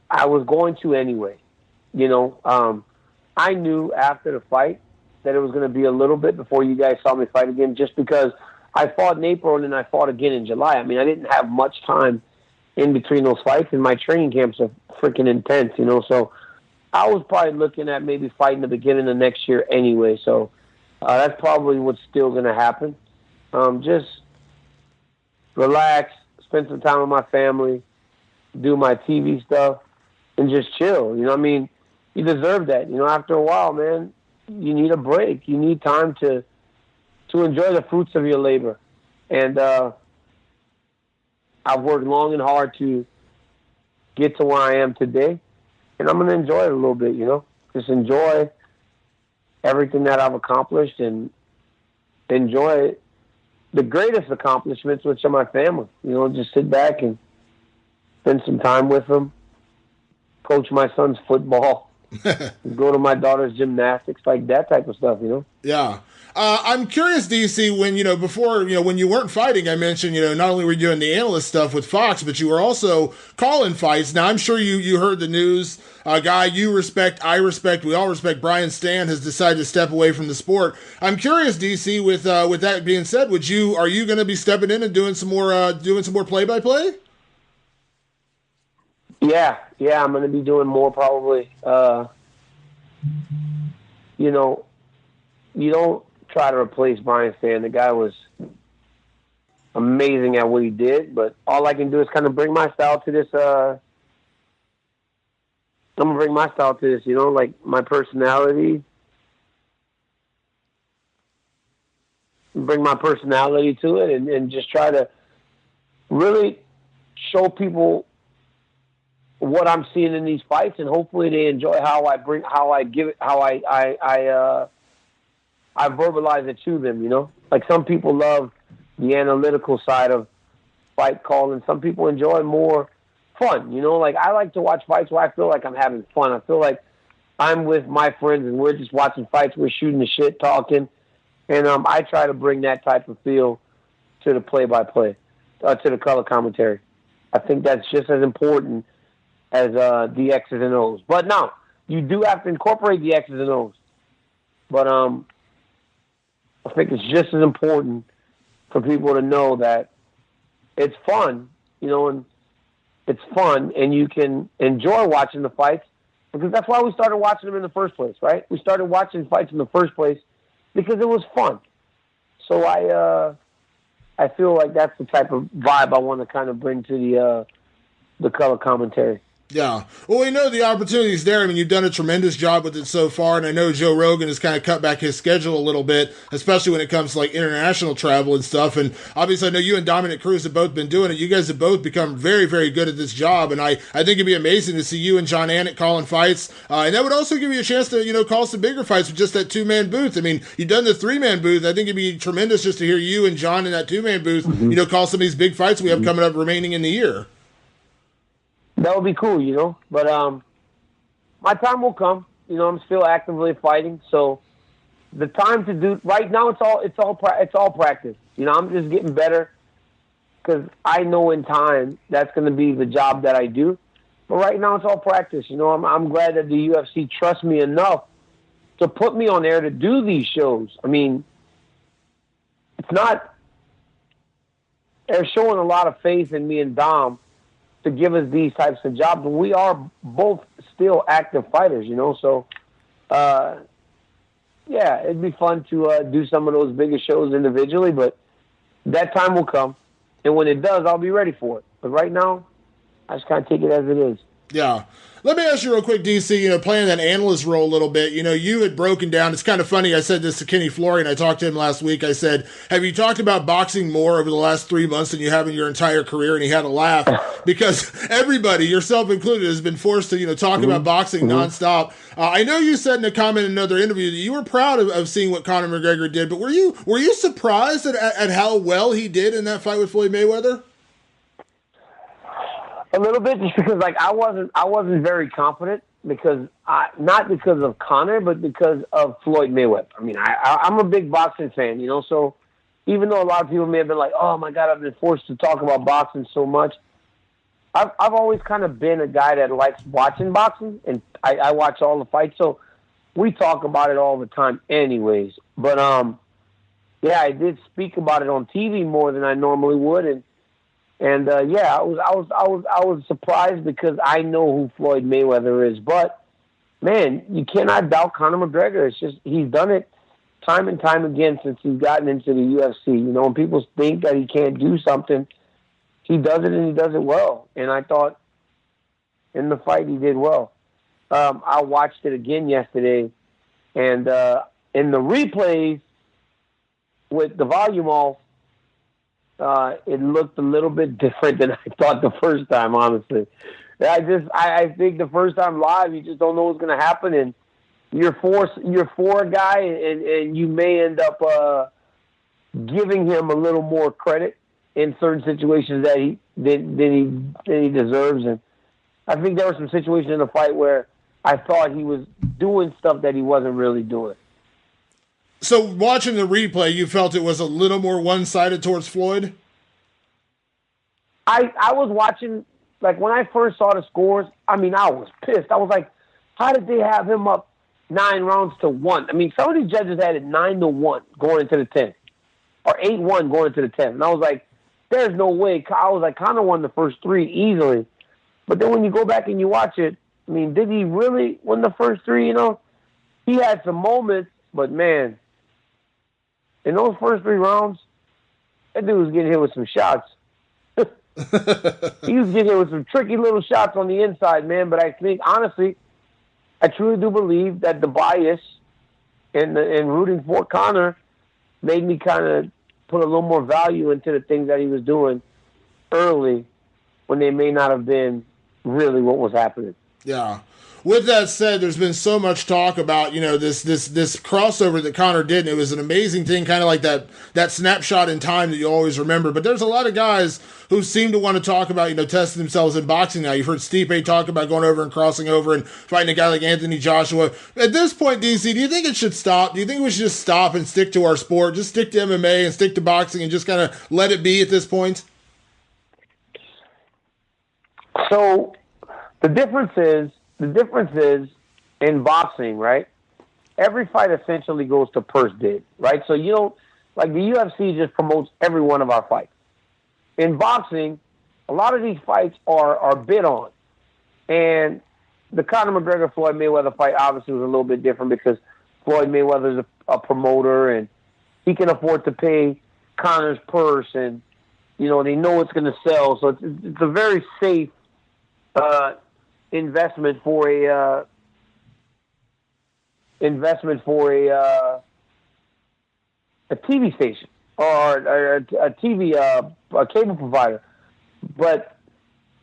I was going to anyway. I knew after the fight that it was going to be a little bit before you guys saw me fight again, just because I fought in April and then I fought again in July. I mean, I didn't have much time in between those fights, and my training camps are freaking intense, so I was probably looking at maybe fighting the beginning of next year anyway. So that's probably what's still going to happen. Just relax, spend some time with my family, do my TV stuff, and just chill. You deserve that. After a while, man, you need a break. You need time to enjoy the fruits of your labor. And I've worked long and hard to get to where I am today. and I'm going to enjoy it a little bit, just enjoy everything that I've accomplished and enjoy the greatest accomplishments, which are my family. Just sit back and spend some time with them, coach my son's football, go to my daughter's gymnastics, like that type of stuff, Yeah. I'm curious, DC, when, before, when you weren't fighting, I mentioned, not only were you doing the analyst stuff with Fox, but you were also calling fights. Now, I'm sure you heard the news. A guy you respect, I respect, we all respect, Brian Stan, has decided to step away from the sport. I'm curious, DC, with that being said, are you going to be stepping in and doing some more play-by-play? Yeah, I'm going to be doing more probably. You don't try to replace Brian Stan. The guy was amazing at what he did, but all I can do is kind of bring my style to this. I'm going to bring my style to this, like my personality. Bring my personality to it and just try to really show people what I'm seeing in these fights, and hopefully they enjoy how I verbalize it to them, Like some people love the analytical side of fight calling. Some people enjoy more fun, Like I like to watch fights where I feel like I'm having fun. I feel like I'm with my friends and we're just watching fights. We're shooting the shit, talking. And I try to bring that type of feel to the play-by-play, to the color commentary. I think that's just as important as the X's and O's. But no, you do have to incorporate the X's and O's. But I think it's just as important for people to know that it's fun, and it's fun, and you can enjoy watching the fights, because that's why we started watching them in the first place, right? We started watching fights in the first place because it was fun. So I feel like that's the type of vibe I want to kind of bring to the color commentary. Yeah. Well, we know the opportunity's there. I mean, you've done a tremendous job with it so far, and I know Joe Rogan has kind of cut back his schedule a little bit, especially when it comes to like international travel and stuff. And obviously, I know you and Dominic Cruz have both been doing it. You guys have both become very, very good at this job, and I think it'd be amazing to see you and John Anik calling fights. And that would also give you a chance to, call some bigger fights with just that two-man booth. I mean, you've done the three-man booth. I think it'd be tremendous just to hear you and John in that two-man booth, call some of these big fights we have coming up remaining in the year. That would be cool, But my time will come. I'm still actively fighting, so the time to do right now it's all practice. I'm just getting better because I know in time that's going to be the job that I do. But right now it's all practice. I'm glad that the UFC trusts me enough to put me on air to do these shows. I mean, they're showing a lot of faith in me and Dom to give us these types of jobs. But we are both still active fighters, So, it'd be fun to do some of those bigger shows individually, but that time will come. And when it does, I'll be ready for it. But right now, I just kind of take it as it is. Yeah. Let me ask you real quick, DC, playing that analyst role a little bit, you had broken down, it's kind of funny, I said this to Kenny Florian, I talked to him last week, I said, have you talked about boxing more over the last 3 months than you have in your entire career? And he had a laugh, because everybody, yourself included, has been forced to, talk about boxing nonstop. I know you said in a comment in another interview that you were proud of seeing what Conor McGregor did, but were you surprised at how well he did in that fight with Floyd Mayweather? A little bit, just because I wasn't very confident, because not because of Conor, but because of Floyd Mayweather. I mean, I'm a big boxing fan, So even though a lot of people may have been like, "Oh my God, I've been forced to talk about boxing so much," I've always kind of been a guy that likes watching boxing, and I watch all the fights, so we talk about it all the time, anyways. But I did speak about it on TV more than I normally would, And I was surprised because I know who Floyd Mayweather is. But man, you cannot doubt Conor McGregor. It's just he's done it time and time again since he's gotten into the UFC. When people think that he can't do something, he does it and he does it well. And I thought in the fight he did well. I watched it again yesterday, and in the replays with the volume off, it looked a little bit different than I thought the first time, honestly. I think the first time live, you just don't know what's going to happen, and you're for a guy, and you may end up giving him a little more credit in certain situations than he deserves. And I think there were some situations in the fight where I thought he was doing stuff that he wasn't really doing. So watching the replay, you felt it was a little more one-sided towards Floyd? I was watching, like, when I first saw the scores, I mean, I was pissed. I was like, how did they have him up 9 rounds to 1? I mean, some of these judges had it 9-1 going into the 10th, or 8-1 going into the 10th. And I was like, there's no way. I was like, Conor won the first 3 easily. But then when you go back and you watch it, I mean, did he really win the first 3? You know, he had some moments, but man, in those first 3 rounds, that dude was getting hit with some shots. He was getting hit with some tricky little shots on the inside, man. But I think, honestly, I truly do believe that the bias and rooting for Conor made me kind of put a little more value into the things that he was doing early when they may not have been really what was happening. Yeah. With that said, there's been so much talk about, this crossover that Conor did, and it was an amazing thing, kind of like that snapshot in time that you always remember. But there's a lot of guys who seem to want to talk about, testing themselves in boxing now. You've heard Stipe talk about going over and crossing over and fighting a guy like Anthony Joshua. At this point, DC, do you think it should stop? Do you think we should just stop and stick to our sport, just stick to MMA and stick to boxing and just kind of let it be at this point? So the difference is in boxing, right? Every fight essentially goes to purse bid, right? So you don't, like, the UFC just promotes every one of our fights. In boxing, a lot of these fights are bid on. And the Conor McGregor-Floyd Mayweather fight obviously was a little bit different because Floyd Mayweather's a promoter and he can afford to pay Conor's purse, and, they know it's going to sell. So it's a very safe investment for a TV station or a TV a cable provider. But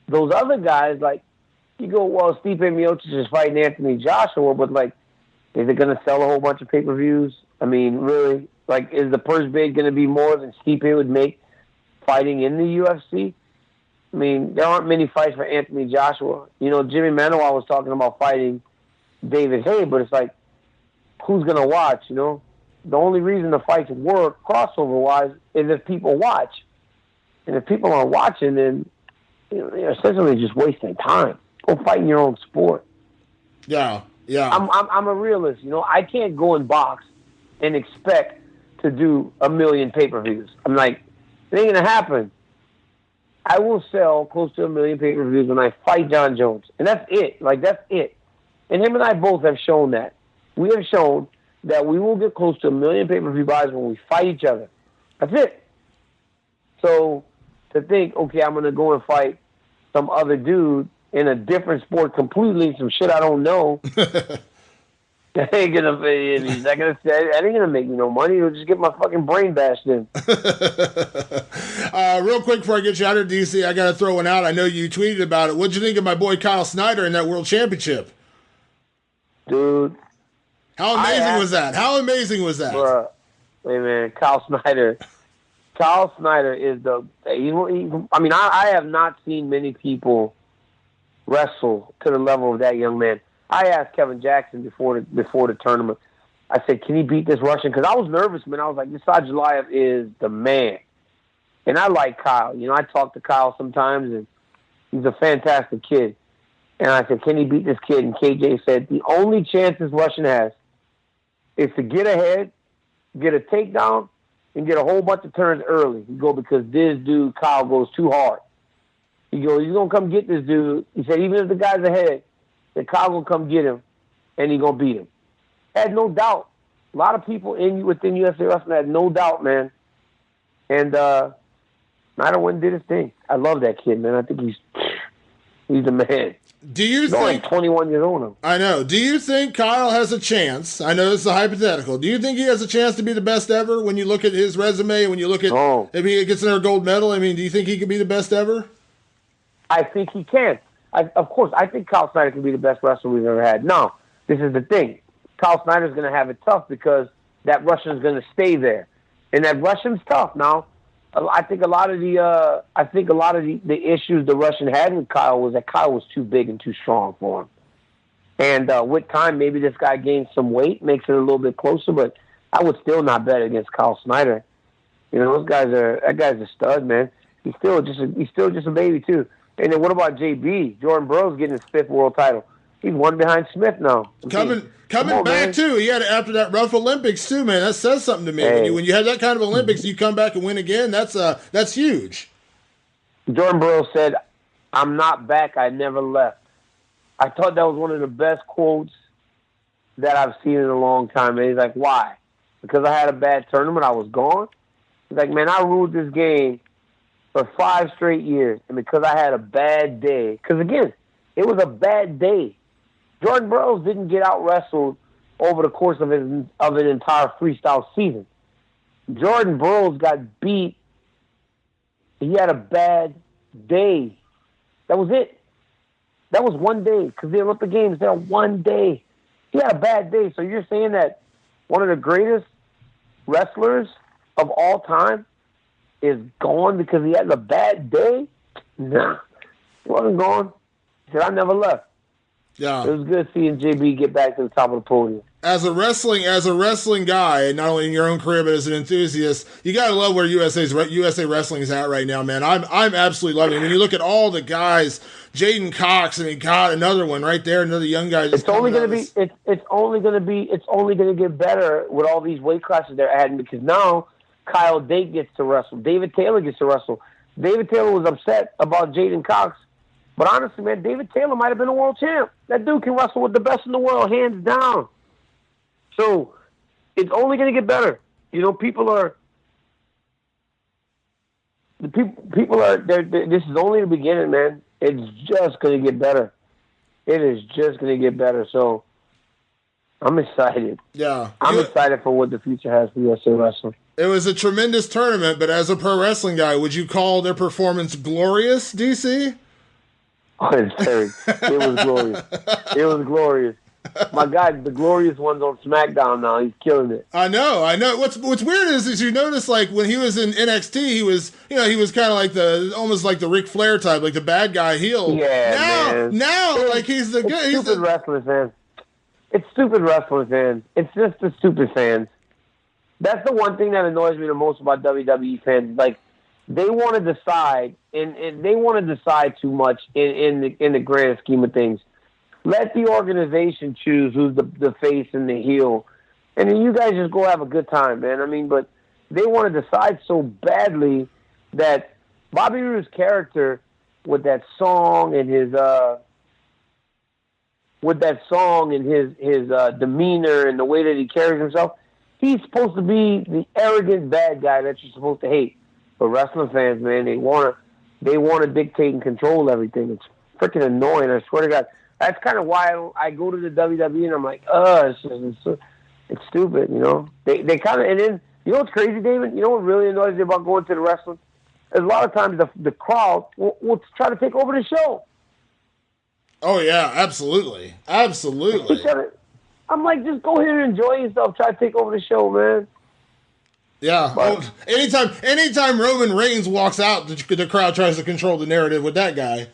those other guys, like, you go, well, Stipe Miocic is fighting Anthony Joshua, but, like, is it going to sell a whole bunch of pay-per-views? I mean, really, like, is the purse bid going to be more than Stipe would make fighting in the UFC? I mean, there aren't many fights for Anthony Joshua. Jimmy Manuwa was talking about fighting David Haye, but it's like, who's going to watch, The only reason the fights work crossover-wise is if people watch. And if people aren't watching, then you're essentially just wasting time. Go fight in your own sport. Yeah. I'm a realist, I can't go and box and expect to do 1 million pay-per-views. I'm like, it ain't going to happen. I will sell close to 1 million pay-per-views when I fight Jon Jones. And that's it. Like, that's it. And him and I both have shown that. We have shown that we will get close to 1 million pay-per-view buys when we fight each other. That's it. So to think, okay, I'm going to go and fight some other dude in a different sport completely, some shit I don't know, that ain't gonna make me no money. It'll just get my fucking brain bashed in. Real quick before I get you out of DC, I gotta throw one out. I know you tweeted about it. What'd you think of my boy Kyle Snyder in that World Championship? Dude, how amazing was that? How amazing was that? Bruh, hey man, Kyle Snyder is I have not seen many people wrestle to the level of that young man. I asked Kevin Jackson before the tournament. I said, can he beat this Russian? Because I was nervous, man. I was like, this Sajalayev is the man. And I like Kyle. I talk to Kyle sometimes, and he's a fantastic kid. And I said, can he beat this kid? And KJ said, the only chance this Russian has is to get ahead, get a takedown, and get a whole bunch of turns early. He go, because this dude, Kyle, goes too hard. He goes, he's going to come get this dude. He said, even if the guy's ahead, that Kyle will come get him, and he's going to beat him. Had no doubt. A lot of people within UFC Wrestling had no doubt, man. And Snyder went and did his thing. I love that kid, man. I think he's the man. Do you he's think... only 21 years old now. I know. Do you think Kyle has a chance? I know this is a hypothetical. Do you think he has a chance to be the best ever when you look at his resume, when you look at if he gets another gold medal? I mean, do you think he could be the best ever? I think he can. Of course, I think Kyle Snyder can be the best wrestler we've ever had. Now, this is the thing. Kyle Snyder's going to have it tough because that Russian's going to stay there. And that Russian's tough. Now, I think a lot of the issues the Russian had with Kyle was that Kyle was too big and too strong for him. And with time, maybe this guy gains some weight, makes it a little bit closer, but I would still not bet against Kyle Snyder. You know, that guy's a stud, man. He's still just a baby too. And then what about JB? Jordan Burroughs getting his 5th world title. He's one behind Smith now. Coming back man. Too. He had after that rough Olympics too, man. That says something to me. Hey. When you have that kind of Olympics, you come back and win again. That's huge. Jordan Burroughs said, "I'm not back. I never left." I thought that was one of the best quotes that I've seen in a long time. And he's like, "Why? Because I had a bad tournament. I was gone." He's like, "Man, I ruled this game for 5 straight years, and because I had a bad day." Because again, it was a bad day. Jordan Burroughs didn't get out wrestled over the course of an entire freestyle season. Jordan Burroughs got beat. He had a bad day. That was it. That was one day, because the Olympic Games, they're one day. He had a bad day. So you're saying that one of the greatest wrestlers of all time is gone because he had a bad day? Nah, he wasn't gone. He said, "I never left." Yeah, it was good seeing JB get back to the top of the podium. As a wrestling guy, and not only in your own career but as an enthusiast, you gotta love where USA Wrestling is at right now, man. I'm absolutely loving it. I mean, you look at all the guys, Jaden Cox. I mean, God, another one right there, another young guy. It's only going to get better with all these weight classes they're adding, because now Kyle Dake gets to wrestle, David Taylor gets to wrestle. David Taylor was upset about Jaden Cox, but honestly, man, David Taylor might have been a world champ. That dude can wrestle with the best in the world, hands down. So it's only going to get better. You know, people are. This is only the beginning, man. It's just going to get better. It is just going to get better. So I'm excited. Yeah, I'm excited for what the future has for USA Wrestling. It was a tremendous tournament, but as a pro wrestling guy, would you call their performance glorious, DC? Oh, it was glorious. It was glorious. My God, the glorious one's on SmackDown now. He's killing it. I know. What's weird is you notice, like, when he was in NXT, he was kind of like almost like the Ric Flair type, like the bad guy heel. Yeah, now, like, he's the good. It's stupid wrestling fans. It's stupid wrestling fans. It's just the stupid fans. That's the one thing that annoys me the most about WWE fans. Like, they want to decide, and they want to decide too much in the grand scheme of things. Let the organization choose who's the face and the heel. And then you guys just go have a good time, man. I mean, but they want to decide so badly that Bobby Roode's character with that song and his demeanor and the way that he carries himself, he's supposed to be the arrogant bad guy that you're supposed to hate. But wrestling fans, man, they want to dictate and control everything. It's freaking annoying. I swear to God. That's kind of why I go to the WWE and I'm like, it's stupid, you know. They kind of, and then, you know what's crazy, David? You know what really annoys me about going to the wrestling? Is a lot of times the crowd will. Try to take over the show. Oh, yeah, absolutely. Absolutely. I'm like, just go ahead and enjoy yourself. Try to take over the show, man. Yeah. But, anytime Roman Reigns walks out, the crowd tries to control the narrative with that guy.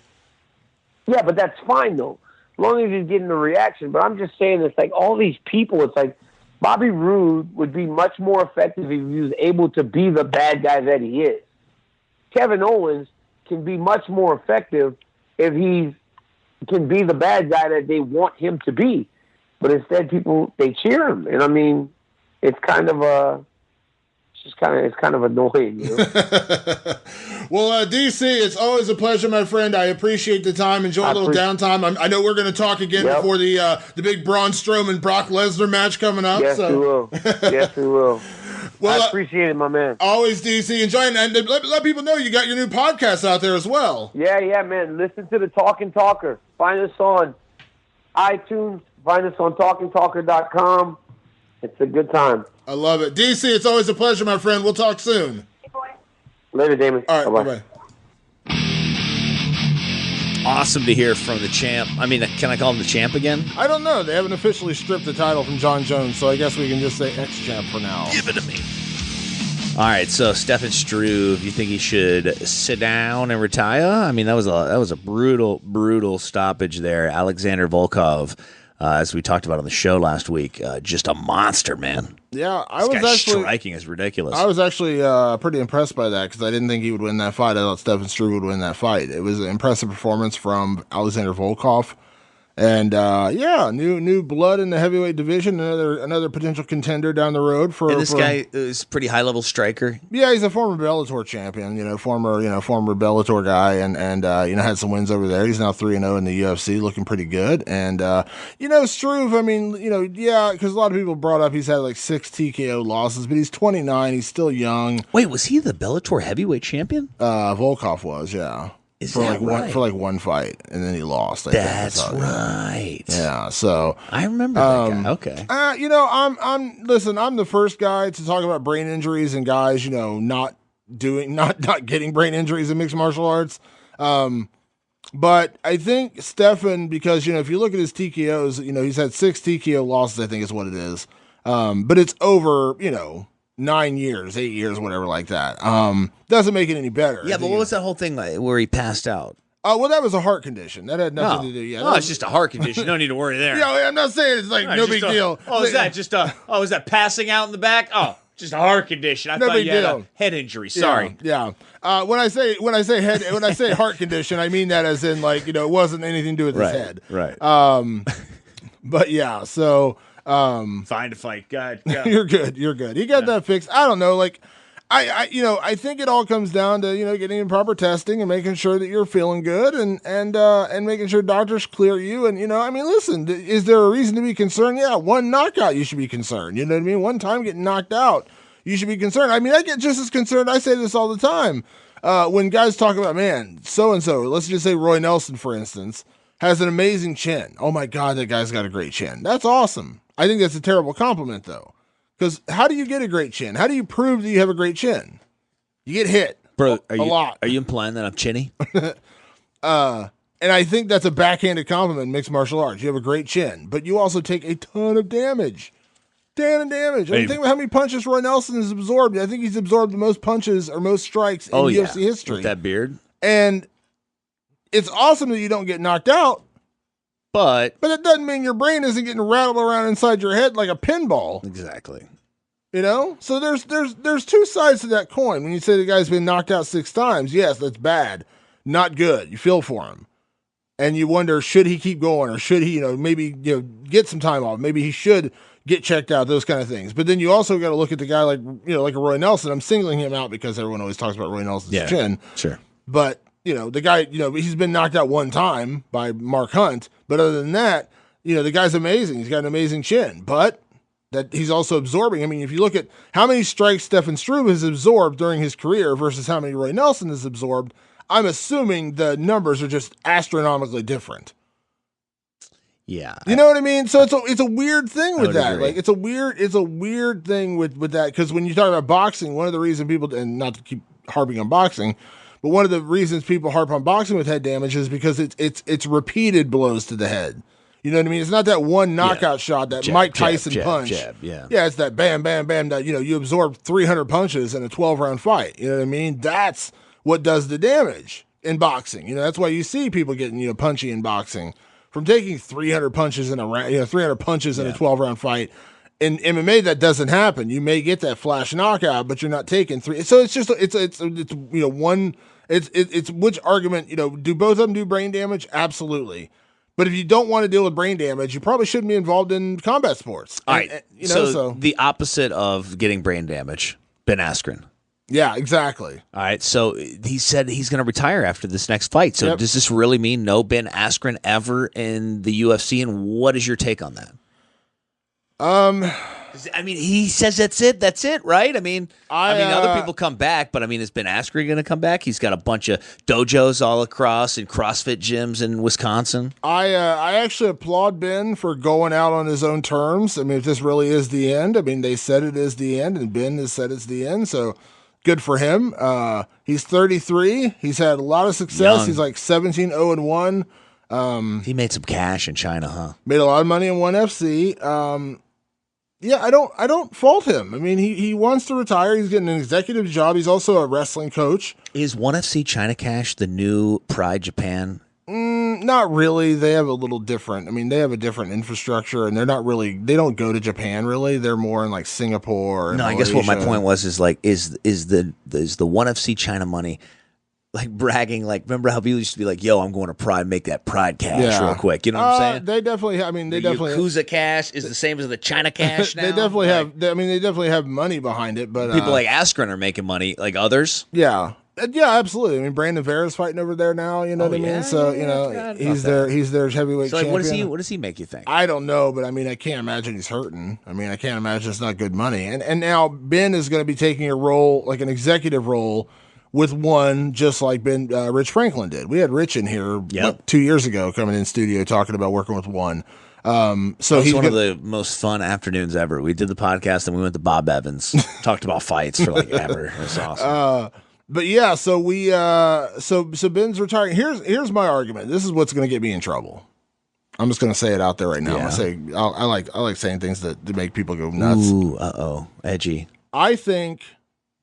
Yeah, but that's fine, though. As long as he's getting the reaction. But I'm just saying, it's like all these people, it's like Bobby Roode would be much more effective if he was able to be the bad guy that he is. Kevin Owens can be much more effective if he can be the bad guy that they want him to be. But instead, people, they cheer him. And I mean, it's kind of annoying, you know? Well, DC, it's always a pleasure, my friend. I appreciate the time. Enjoy a little downtime. I know we're going to talk again before the big Braun Strowman Brock Lesnar match coming up. Yes, we will. Yes, we will. Well, I appreciate it, my man. Always, DC. Enjoy it. And let people know you got your new podcast out there as well. Yeah, man. Listen to the Talking Talker. Find us on iTunes. Find us on TalkingTalker.com. It's a good time. I love it. DC, it's always a pleasure, my friend. We'll talk soon. Later, Damon. All right, bye-bye. awesome to hear from the champ. I mean, can I call him the champ again? I don't know. They haven't officially stripped the title from Jon Jones, so I guess we can just say ex-champ for now. Give it to me. All right, so Stefan Struve, you think he should sit down and retire? I mean, that was a brutal stoppage there. Alexander Volkov, as we talked about on the show last week, just a monster, man. Yeah, striking is ridiculous. I was actually pretty impressed by that because I didn't think he would win that fight. I thought Stefan Struve would win that fight. It was an impressive performance from Alexander Volkov. And new blood in the heavyweight division. Another potential contender down the road for. And this guy is a pretty high level striker. Yeah, he's a former Bellator champion. Former Bellator guy, and had some wins over there. He's now 3-0 in the UFC, looking pretty good. And Struve. I mean, because a lot of people brought up he's had like 6 TKO losses, but he's 29. He's still young. Wait, was he the Bellator heavyweight champion? Volkov was, yeah. For one fight, and then he lost. That's right. Yeah, so I remember that guy. Okay. I'm the first guy to talk about brain injuries and guys, not getting brain injuries in mixed martial arts. But I think Stefan, because if you look at his TKOs, he's had 6 TKO losses. I think is what it is. But it's over, 9 years, 8 years, whatever like that. Doesn't make it any better. Yeah, but what was that whole thing like where he passed out? Well, that was a heart condition. That had nothing to do. Yeah, it's just a heart condition. You don't need to worry there. Yeah, I'm not saying it's like no big deal. Is that passing out in the back? Oh, just a heart condition. I thought you had a head injury. Sorry. Yeah. When I say heart condition, I mean that as in it wasn't anything to do with his head. Right. But yeah, so. Fine to fight. God. You're good. He got that fixed. I don't know. I think it all comes down to, getting in proper testing and making sure that you're feeling good and making sure doctors clear you. And, listen, is there a reason to be concerned? Yeah. One knockout, you should be concerned. You know what I mean? One time getting knocked out, you should be concerned. I mean, I get just as concerned. I say this all the time. When guys talk about, man, so-and-so, let's just say Roy Nelson, for instance, has an amazing chin. Oh my God, that guy's got a great chin. That's awesome. I think that's a terrible compliment, though. Because how do you get a great chin? How do you prove that you have a great chin? You get hit a lot. Are you implying that I'm chinny? And I think that's a backhanded compliment in mixed martial arts. You have a great chin, but you also take a ton of damage. I mean, think about how many punches Roy Nelson has absorbed. I think he's absorbed the most punches or most strikes in UFC history. With that beard. And it's awesome that you don't get knocked out. But it doesn't mean your brain isn't getting rattled around inside your head like a pinball. Exactly. So there's 2 sides to that coin. When you say the guy's been knocked out 6 times, yes, that's bad. Not good. You feel for him. And you wonder, should he keep going or should he, maybe, get some time off? Maybe he should get checked out, those kind of things. But then you also got to look at the guy like a Roy Nelson. I'm singling him out because everyone always talks about Roy Nelson's chin. Sure. But the guy, he's been knocked out 1 time by Mark Hunt. But other than that, the guy's amazing. He's got an amazing chin. But that he's also absorbing. I mean, if you look at how many strikes Stefan Struve has absorbed during his career versus how many Roy Nelson has absorbed, I'm assuming the numbers are just astronomically different. Yeah. You know what I mean? So it's a weird thing with that. Agree. Like it's a weird thing with that, because when you talk about boxing, one of the reasons people, and not to keep harping on boxing, but one of the reasons people harp on boxing with head damage is because it's repeated blows to the head. You know what I mean? It's not that one knockout shot, that Mike Tyson punch. Yeah, it's that bam, bam, bam. That you absorb 300 punches in a 12-round fight. You know what I mean? That's what does the damage in boxing. That's why you see people getting punchy in boxing from taking 300 punches in a round. 300 punches in a 12-round fight. In MMA, that doesn't happen. You may get that flash knockout, but you're not taking 3. So it's just it's one. It's which argument, do both of them do brain damage? Absolutely. But if you don't want to deal with brain damage, you probably shouldn't be involved in combat sports. All right. So the opposite of getting brain damage, Ben Askren. Yeah, exactly. All right. So he said he's going to retire after this next fight. So does this really mean no Ben Askren ever in the UFC? And what is your take on that? I mean, he says that's it, right? I mean, other people come back, but I mean, is Ben Askren going to come back? He's got a bunch of dojos all across and CrossFit gyms in Wisconsin. I actually applaud Ben for going out on his own terms. I mean, if this really is the end, I mean, they said it is the end, and Ben has said it's the end, so good for him. He's 33. He's had a lot of success. Young. He's like 17-0-1. He made some cash in China, huh? Made a lot of money in ONE FC. Yeah, I don't fault him. I mean, he wants to retire. He's getting an executive job. He's also a wrestling coach. Is ONE FC China Cash the new Pride Japan? Not really. They have a little different. I mean, they have a different infrastructure, and they don't go to Japan really. They're more in like Singapore. And I guess what my point was is like, is the ONE FC China money like bragging? Like, remember how people used to be like, "Yo, I'm going to Pride, make that Pride cash real quick." You know what I'm saying? They definitely. Yakuza cash is the same as the China cash now. They definitely have. They definitely have money behind it. But people like Askren are making money, like others. Yeah. Yeah, absolutely. I mean, Brandon Vera's fighting over there now. You know what I mean? So he's their heavyweight champion. What does he make you think? I don't know, but I mean, I can't imagine he's hurting. I mean, I can't imagine it's not good money. And now Ben is going to be taking a role, like an executive role, with ONE, just like Rich Franklin did. We had Rich in here 2 years ago, coming in studio talking about working with ONE. So he's one of the most fun afternoons ever. We did the podcast and we went to Bob Evans, talked about fights for like ever. It was awesome. But yeah, so we so Ben's retiring. Here's my argument. This is what's going to get me in trouble. I'm just going to say it out there right now. Yeah. I like saying things that make people go nuts. Ooh, edgy. I think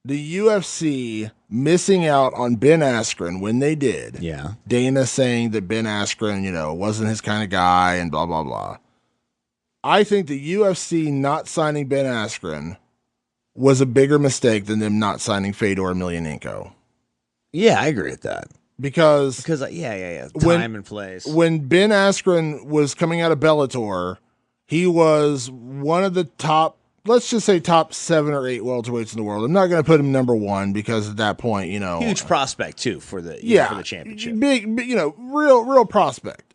the UFC missing out on Ben Askren when they did. Yeah. Dana saying that Ben Askren, wasn't his kind of guy and blah blah blah. I think the UFC not signing Ben Askren was a bigger mistake than them not signing Fedor Emelianenko. Yeah, I agree with that. Because yeah. Time and place. When Ben Askren was coming out of Bellator, he was one of the top, let's just say top 7 or 8 welterweights in the world. I'm not going to put him number 1 because at that point, huge prospect too for the for the championship. Big, real prospect.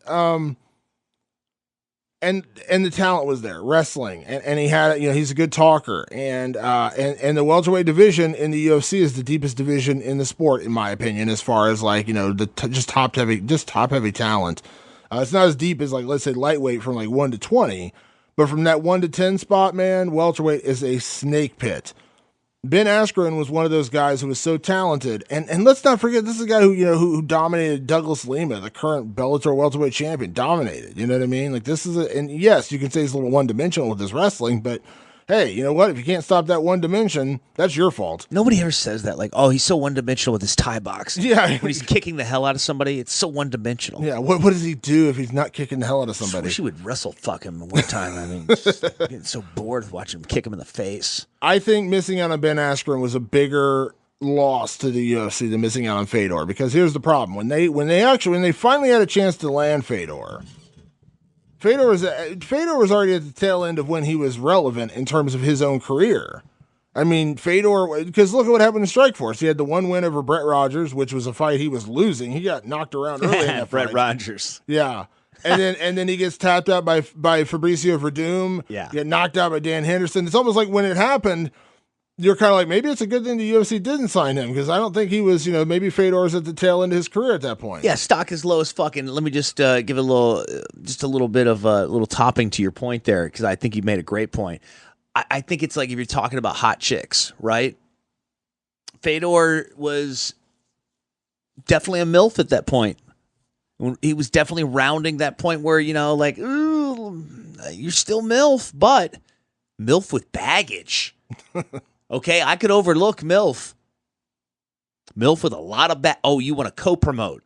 And the talent was there, wrestling, and he had, he's a good talker, and the welterweight division in the UFC is the deepest division in the sport, in my opinion, as far as like just top heavy talent. It's not as deep as like, let's say, lightweight from like 1 to 20, but from that 1 to 10 spot, man, welterweight is a snake pit. Ben Askren was one of those guys who was so talented, and let's not forget, this is a guy who dominated Douglas Lima, the current Bellator welterweight champion. Dominated, you know what I mean? Like, this is and yes, you can say he's a little one-dimensional with his wrestling, but hey, you know what? If you can't stop that one dimension, that's your fault. Nobody ever says that. Like, oh, he's so one-dimensional with his Thai box. Yeah. When he's kicking the hell out of somebody, it's so one-dimensional. Yeah, what does he do if he's not kicking the hell out of somebody? I wish he would wrestle fuck him one time. I mean, just getting so bored of watching him kick him in the face. I think missing out on Ben Askren was a bigger loss to the UFC than missing out on Fedor, because here's the problem. When they finally had a chance to land Fedor was already at the tail end of when he was relevant in terms of his own career. I mean, Fedor, because look at what happened in Strikeforce. He had the one win over Brett Rogers, which was a fight he was losing. He got knocked around early in that Brett fight. Rogers. Yeah. And then he gets tapped out by Fabricio Verdum. Yeah. Get knocked out by Dan Henderson. It's almost like when it happened, you're kind of like, maybe it's a good thing the UFC didn't sign him, because I don't think he was, maybe Fedor's at the tail end of his career at that point. Yeah, stock is low as fucking. Let me just give a little bit of a little topping to your point there, because I think you made a great point. I think it's like if you're talking about hot chicks, right? Fedor was definitely a MILF at that point. He was definitely rounding that point where, like, ooh, you're still MILF, but MILF with baggage. Okay, I could overlook MILF. MILF with a lot of oh, you want to co-promote.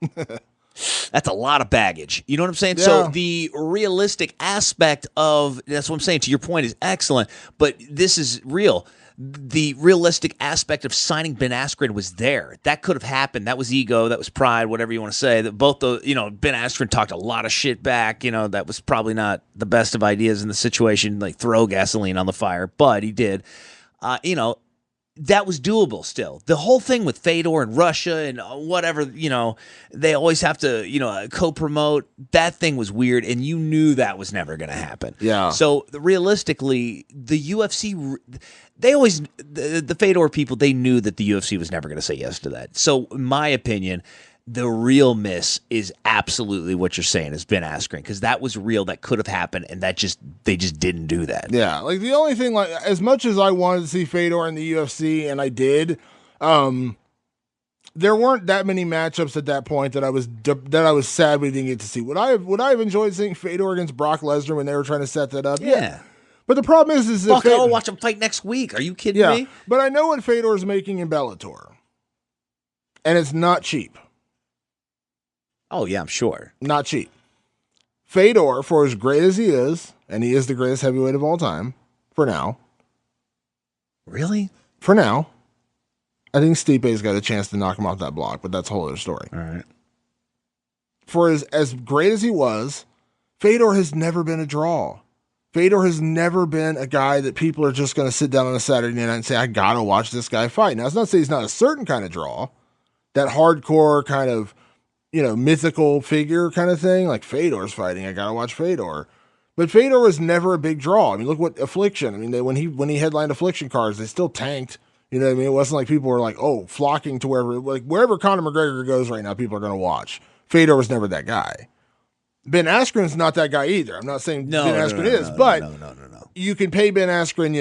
That's a lot of baggage. You know what I'm saying? Yeah. So the realistic aspect of, that's what I'm saying, to your point, is excellent, but this is real. The realistic aspect of signing Ben Askren was there. That could have happened. That was ego. That was pride, whatever you want to say. That both the, Ben Askren talked a lot of shit back. That was probably not the best of ideas in the situation, like throw gasoline on the fire, but he did. That was doable still. The whole thing with Fedor and Russia and whatever, they always have to, co-promote. That thing was weird, and you knew that was never going to happen. Yeah. So realistically, the UFC, the Fedor people, they knew that the UFC was never going to say yes to that. So in my opinion, the real miss is absolutely what you're saying is Ben Askren, because that was real. That could have happened, and they just didn't do that. Yeah, like the only thing, like as much as I wanted to see Fedor in the UFC, and I did, There weren't that many matchups at that point that I was sad we didn't get to see. Would I have enjoyed seeing Fedor against Brock Lesnar when they were trying to set that up? Yeah. But the problem is fuck, I'll watch him fight next week. Are you kidding me? But I know what Fedor's making in Bellator, and it's not cheap. Oh yeah, I'm sure. Not cheap. Fedor, for as great as he is, and he is the greatest heavyweight of all time, for now. Really? For now. I think Stipe's got a chance to knock him off that block, but that's a whole other story. All right. For as great as he was, Fedor has never been a draw. Fedor has never been a guy that people are just going to sit down on a Saturday night and say, I got to watch this guy fight. Now, it's not to say he's not a certain kind of draw, that hardcore kind of, mythical figure kind of thing, like Fedor's fighting, I got to watch Fedor. But Fedor was never a big draw. I mean, look what Affliction, when he headlined Affliction cards, they still tanked. You know what I mean? It wasn't like people were like, flocking to wherever Conor McGregor goes right now, people are going to watch. Fedor was never that guy. Ben Askren's not that guy either. I'm not saying Ben Askren is, but you can pay Ben Askren,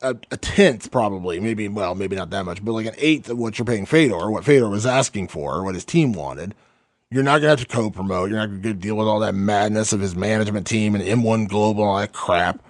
a tenth probably, maybe not that much, but like an eighth of what you're paying Fedor, what Fedor was asking for, what his team wanted. You're not going to have to co-promote. You're not going to deal with all that madness of his management team and M1 Global and all that crap.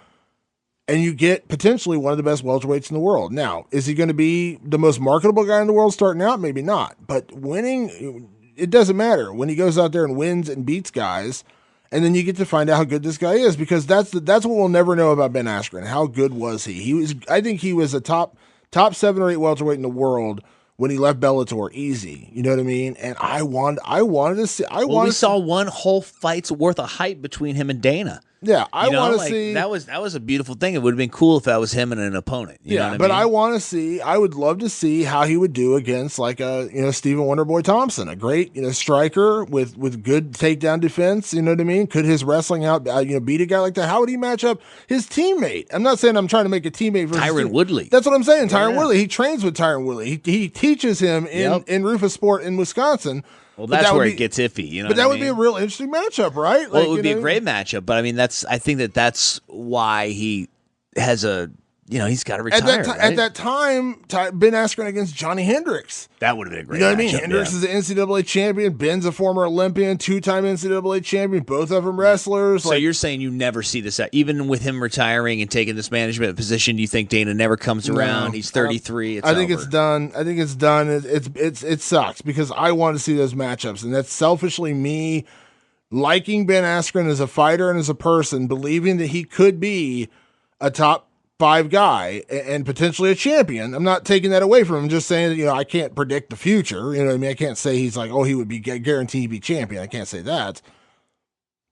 And you get potentially one of the best welterweights in the world. Now, is he going to be the most marketable guy in the world starting out? Maybe not. But winning, it doesn't matter. When he goes out there and wins and beats guys, and then you get to find out how good this guy is, because that's what we'll never know about Ben Askren. How good was he? I think he was a top 7 or 8 welterweight in the world when he left Bellator, easy. You know what I mean? And I wanted to see. We saw one whole fight's worth of hype between him and Dana. Yeah, I want to see. That was a beautiful thing. It would have been cool if that was him and an opponent. You know what I mean? I want to see. I would love to see how he would do against like Stephen Wonderboy Thompson, a great striker with good takedown defense. You know what I mean? Could his wrestling out beat a guy like that? How would he match up his teammate? I'm not saying I'm trying to make a teammate versus Tyron Woodley. That's what I'm saying. Tyron Woodley. He trains with Tyron Woodley. He teaches him in Rufus Sport in Wisconsin. Well, that's where it gets iffy, But that would be a real interesting matchup, right? Well, it would be a great matchup, but I mean, I think that's why he has he's got to retire. At that time, Ben Askren against Johnny Hendricks. That would have been a great matchup. You know what I mean? Hendricks is an NCAA champion. Ben's a former Olympian, 2-time NCAA champion. Both of them wrestlers. So you're saying you never see this, even with him retiring and taking this management position, do you think Dana never comes around? He's 33. I think it's done. It sucks because I want to see those matchups, and that's selfishly me liking Ben Askren as a fighter and as a person, believing that he could be a top 5 guy and potentially a champion. I'm not taking that away from him. I'm just saying that, I can't predict the future. You know what I mean? I can't say he's like, he would be guaranteed to be champion. I can't say that.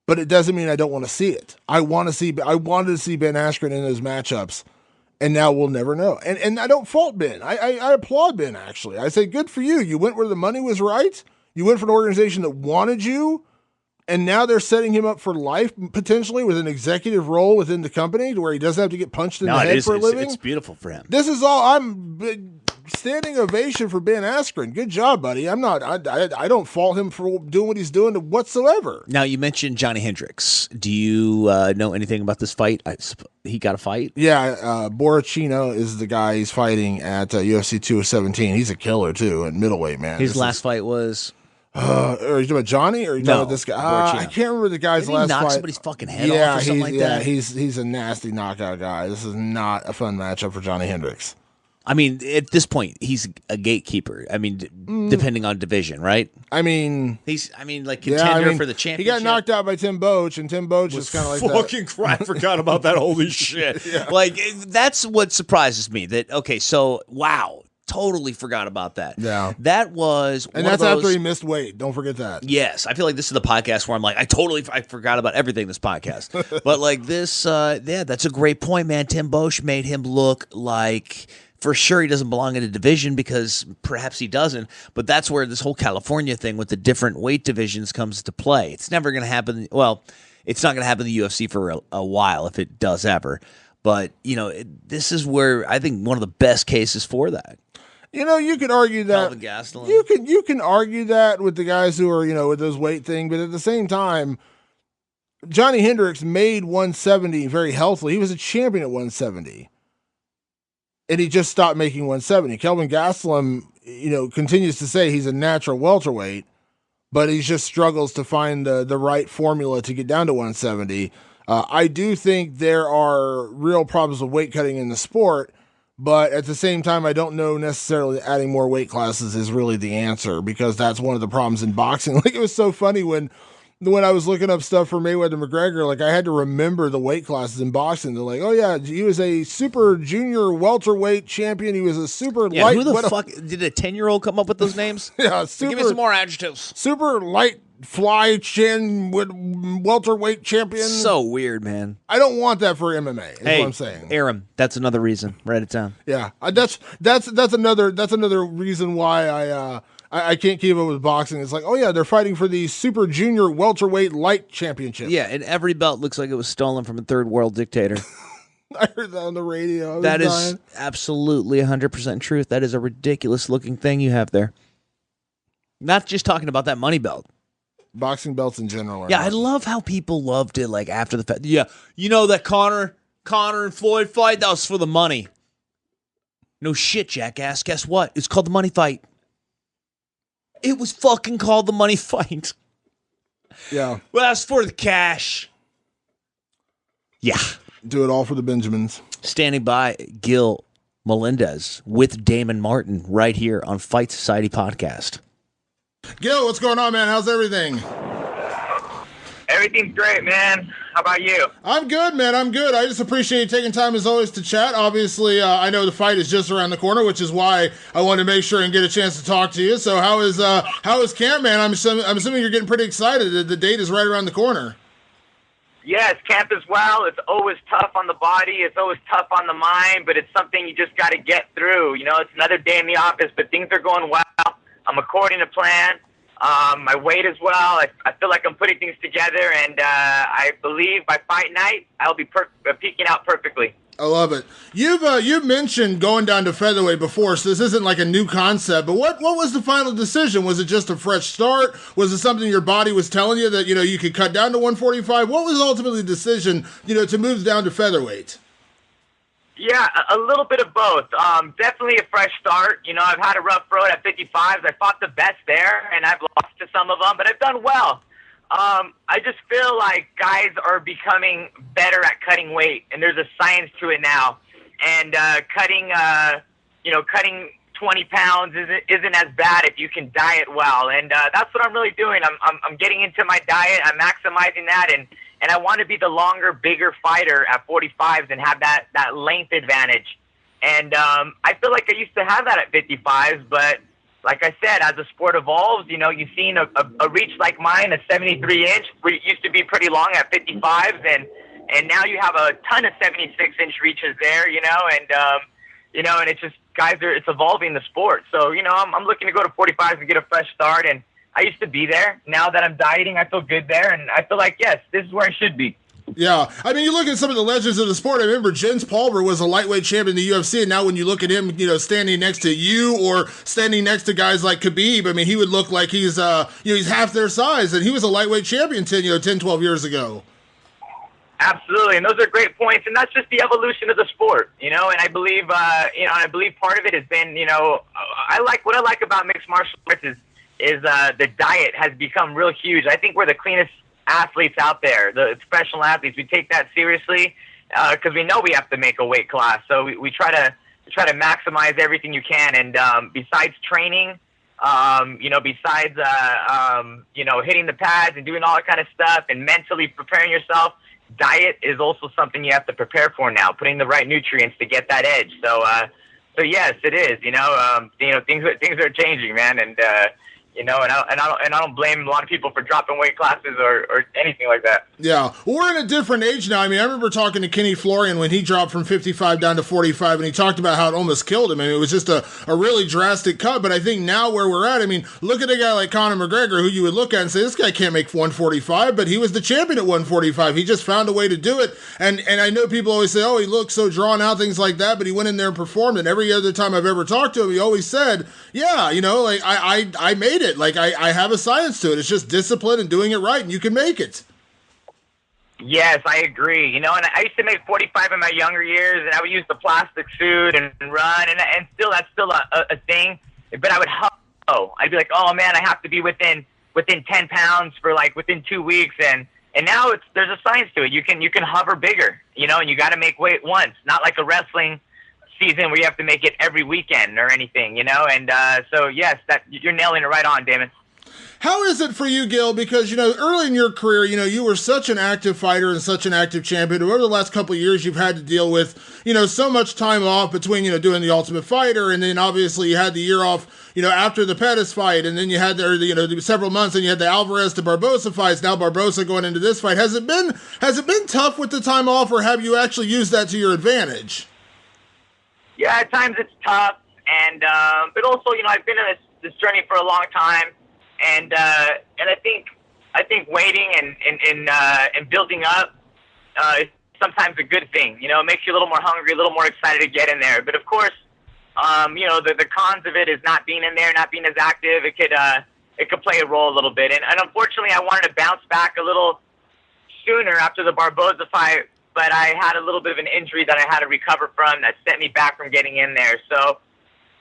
But it doesn't mean I don't want to see it. I wanted to see Ben Askren in those matchups, and now we'll never know. And I don't fault Ben. I applaud Ben, actually. I say, good for you. You went where the money was right. You went for an organization that wanted you. And now they're setting him up for life, potentially, with an executive role within the company to where he doesn't have to get punched in the head for a living. It's beautiful for him. This is all. I'm standing ovation for Ben Askren. Good job, buddy. I don't fault him for doing what he's doing whatsoever. Now, you mentioned Johnny Hendricks. Do you know anything about this fight? He got a fight? Yeah, Borrachino is the guy he's fighting at UFC 217. He's a killer, too, at middleweight, man. His last fight was... are you talking about Johnny, or are you talking about this guy? I can't remember the guy's last fight. Knock somebody's fucking head off or something like that? He's a nasty knockout guy. This is not a fun matchup for Johnny Hendricks. I mean, at this point, he's a gatekeeper. I mean, depending on division, right? I mean, he's contender for the championship. He got knocked out by Tim Boach, and Tim Boach is kind of like fucking I forgot about that. Holy shit! Yeah. Like, that's what surprises me. Wow. Totally forgot about that. Yeah. That was and that's after he missed weight. Don't forget that. Yes. I feel like this is the podcast where I'm like, I forgot about everything this podcast. But like this, that's a great point, man. Tim Bosch made him look like, for sure, he doesn't belong in a division, because perhaps he doesn't. But that's where this whole California thing with the different weight divisions comes to play. It's never going to happen. Well, it's not going to happen in the UFC for a while, if it does ever. But, this is where I think one of the best cases for that. You could argue that you can argue that with the guys who are, with those weight thing, but at the same time, Johnny Hendricks made 170 very healthily. He was a champion at 170. and he just stopped making 170. Kelvin Gastelum, continues to say he's a natural welterweight, but he just struggles to find the right formula to get down to 170. I do think there are real problems with weight cutting in the sport, but at the same time, I don't know necessarily adding more weight classes is really the answer, because that's one of the problems in boxing. Like, it was so funny when I was looking up stuff for Mayweather McGregor, like, I had to remember the weight classes in boxing. They're like, oh yeah, he was a super junior welterweight champion. He was a super light. Who the fuck did a 10-year-old come up with those names? Yeah, give me some more adjectives. Super light fly chin with welterweight champion. So weird, man. I don't want that for MMA. Is what I'm saying. Aram, that's another reason. Write it down. Yeah, that's another reason why I can't keep up with boxing. It's like, oh yeah, they're fighting for the super junior welterweight light championship. Yeah, and every belt looks like it was stolen from a third world dictator. I heard that on the radio. That is absolutely 100% truth. That is a ridiculous looking thing you have there. Not just talking about that money belt. Boxing belts in general. I love how people loved it, like, after the fact. Yeah, that Conor and Floyd fight, that was for the money. No shit, jackass. Guess what? It's called the money fight. It was fucking called the money fight. Yeah. Well, that's for the cash. Yeah. Do it all for the Benjamins. Standing by, Gil Melendez with Damon Martin right here on Fight Society Podcast. Gil, what's going on, man? How's everything? Everything's great, man. How about you? I'm good, man. I'm good. I just appreciate you taking time, as always, to chat. Obviously, I know the fight is just around the corner, which is why I wanted to make sure and get a chance to talk to you. So how is camp, man? I'm assuming you're getting pretty excited. The date is right around the corner. Yes, camp as well. It's always tough on the body. It's always tough on the mind, but it's something you just got to get through. It's another day in the office, but things are going well. I'm according to plan. My weight as well. I feel like I'm putting things together, and I believe by fight night I'll be peaking out perfectly. I love it. You've mentioned going down to featherweight before, so this isn't like a new concept. But what was the final decision? Was it just a fresh start? Was it something your body was telling you that you could cut down to 145? What was ultimately the decision to move down to featherweight? Yeah, a little bit of both. Definitely a fresh start. I've had a rough road at 55s. I fought the best there, and I've lost to some of them, but I've done well. I just feel like guys are becoming better at cutting weight, and there's a science to it now. And cutting 20 pounds isn't as bad if you can diet well. And that's what I'm really doing. I'm getting into my diet. I'm maximizing that, and I want to be the longer, bigger fighter at 45s and have that length advantage. And I feel like I used to have that at 55s, but like I said, as the sport evolves, you've seen a reach like mine, a 73-inch, where it used to be pretty long at 55s, and now you have a ton of 76-inch reaches there, and it's just, it's evolving the sport. So, I'm looking to go to 45s and get a fresh start, and I used to be there. Now that I'm dieting, I feel good there, and I feel like, yes, this is where I should be. Yeah, I mean, you look at some of the legends of the sport. I remember Jens Palmer was a lightweight champion in the UFC, and now when you look at him, standing next to you or standing next to guys like Khabib, I mean, he would look like he's he's half their size, and he was a lightweight champion 10, 12 years ago. Absolutely, and those are great points, and that's just the evolution of the sport, and I believe, I believe part of it has been, what I like about mixed martial arts is the diet has become real huge. I think we're the cleanest athletes out there, the professional athletes. We take that seriously because we know we have to make a weight class. So we try to maximize everything you can. And besides training, besides hitting the pads and doing all that kind of stuff and mentally preparing yourself, diet is also something you have to prepare for now. Putting the right nutrients to get that edge. So yes, it is. Things are changing, man, and. And I don't blame a lot of people for dropping weight classes or anything like that. Yeah, we're in a different age now. I mean, I remember talking to Kenny Florian when he dropped from 55 down to 45, and he talked about how it almost killed him. I mean, it was just a really drastic cut. But I think now where we're at, I mean, look at a guy like Conor McGregor, who you would look at and say, this guy can't make 145, but he was the champion at 145. He just found a way to do it. And I know people always say, oh, he looks so drawn out, things like that, but he went in there and performed. And every other time I've ever talked to him, he always said, yeah, I made it. Like, I have a science to it. It's just discipline and doing it right, and you can make it. Yes, I agree. And I used to make 45 in my younger years, and I would use the plastic suit and run, and still that's still a thing. But I would I'd be like, oh man, I have to be within 10 pounds for within 2 weeks, and now there's a science to it. You can hover bigger, and you got to make weight once, not like a wrestling season where you have to make it every weekend or anything, And so yes, that you're nailing it right on, Damon. How is it for you, Gil? Because, early in your career, you were such an active fighter and such an active champion. Over the last couple of years, you've had to deal with, so much time off between, doing the Ultimate Fighter, and then obviously you had the year off, after the Pettis fight, and then you had several months, and you had the Alvarez to Barbosa fights. Now Barbosa going into this fight. Has it been tough with the time off, or have you actually used that to your advantage? Yeah, at times it's tough, and but also, I've been in this journey for a long time. And I think waiting and building up is sometimes a good thing. It makes you a little more hungry, a little more excited to get in there. But of course, the cons of it is not being in there, not being as active. It could play a role a little bit. And unfortunately, I wanted to bounce back a little sooner after the Barbosa fight, but I had a little bit of an injury that I had to recover from that set me back from getting in there. So.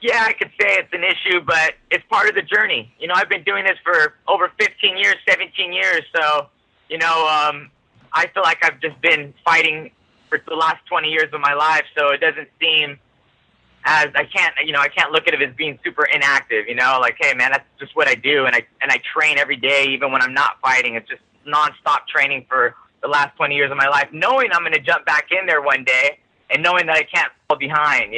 Yeah, I could say it's an issue, but it's part of the journey. I've been doing this for over 15 years, 17 years. So, I feel like I've just been fighting for the last 20 years of my life. So it doesn't seem as I can't look at it as being super inactive. Like, hey man, that's just what I do, and I train every day, even when I'm not fighting. It's just nonstop training for the last 20 years of my life, knowing I'm going to jump back in there one day, and knowing that I can't fall behind.